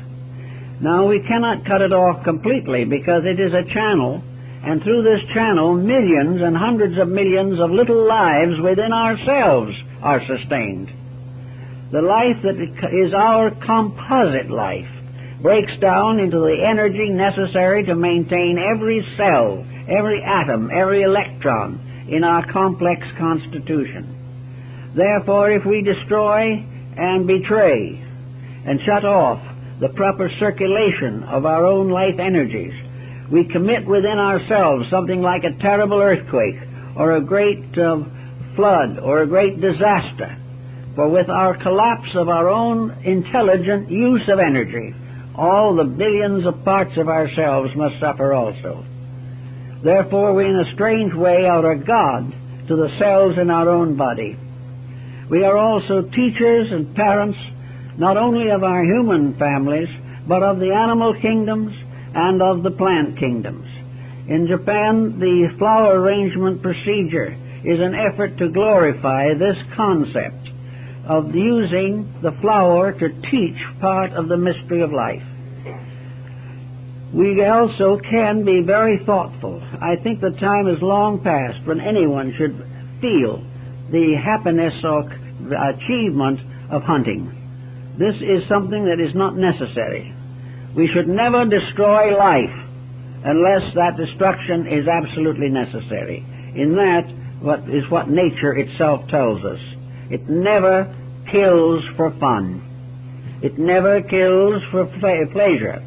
Now, we cannot cut it off completely because it is a channel, and through this channel millions and hundreds of millions of little lives within ourselves are sustained. The life that is our composite life breaks down into the energy necessary to maintain every cell, every atom, every electron in our complex constitution. Therefore, if we destroy and betray and shut off the proper circulation of our own life energies, we commit within ourselves something like a terrible earthquake or a great flood or a great disaster. For with our collapse of our own intelligent use of energy, all the billions of parts of ourselves must suffer also. Therefore, we in a strange way are God to the cells in our own body. We are also teachers and parents, not only of our human families, but of the animal kingdoms and of the plant kingdoms. In Japan, the flower arrangement procedure is an effort to glorify this concept of using the flower to teach part of the mystery of life. We also can be very thoughtful. I think the time is long past when anyone should feel the happiness or achievement of hunting. This is something that is not necessary. We should never destroy life unless that destruction is absolutely necessary. In that, what nature itself tells us. It never kills for fun. It never kills for pleasure.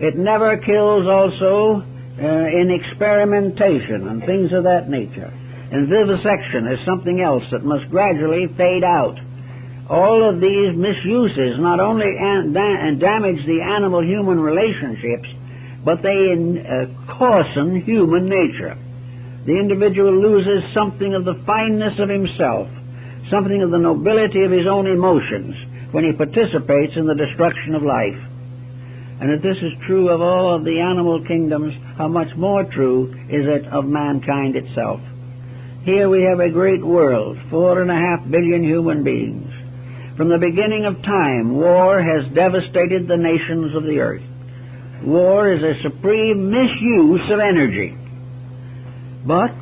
It never kills also in experimentation and things of that nature. And vivisection is something else that must gradually fade out. All of these misuses not only damage the animal-human relationships, but they coarsen human nature. The individual loses something of the fineness of himself, something of the nobility of his own emotions when he participates in the destruction of life. And if this is true of all of the animal kingdoms, how much more true is it of mankind itself? Here we have a great world, 4.5 billion human beings. From the beginning of time, war has devastated the nations of the earth. War is a supreme misuse of energy. But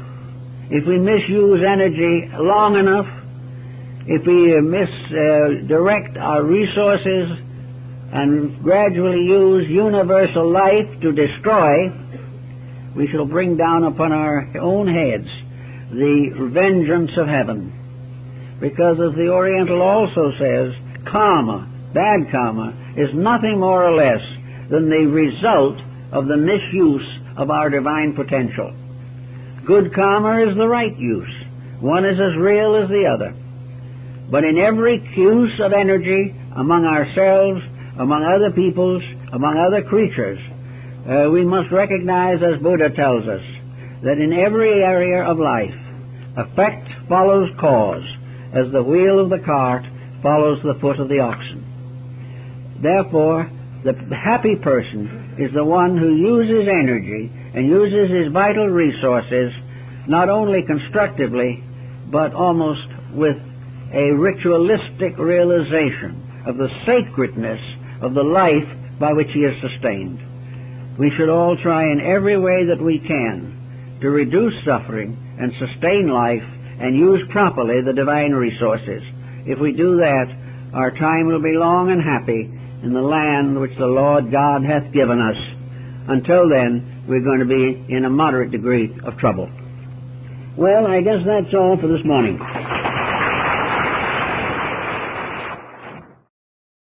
if we misuse energy long enough, if we misdirect our resources and gradually use universal life to destroy, we shall bring down upon our own heads the vengeance of heaven. Because as the Oriental also says, karma, bad karma, is nothing more or less than the result of the misuse of our divine potential. Good karma is the right use. One is as real as the other. But in every use of energy, among ourselves, among other peoples, among other creatures, we must recognize, as Buddha tells us, that in every area of life, effect follows cause, as the wheel of the cart follows the foot of the oxen. Therefore, the happy person is the one who uses energy and uses his vital resources not only constructively, but almost with a ritualistic realization of the sacredness of the life by which he is sustained. We should all try in every way that we can to reduce suffering and sustain life and use properly the divine resources. If we do that, our time will be long and happy in the land which the Lord God hath given us. Until then, we're going to be in a moderate degree of trouble. Well, I guess that's all for this morning.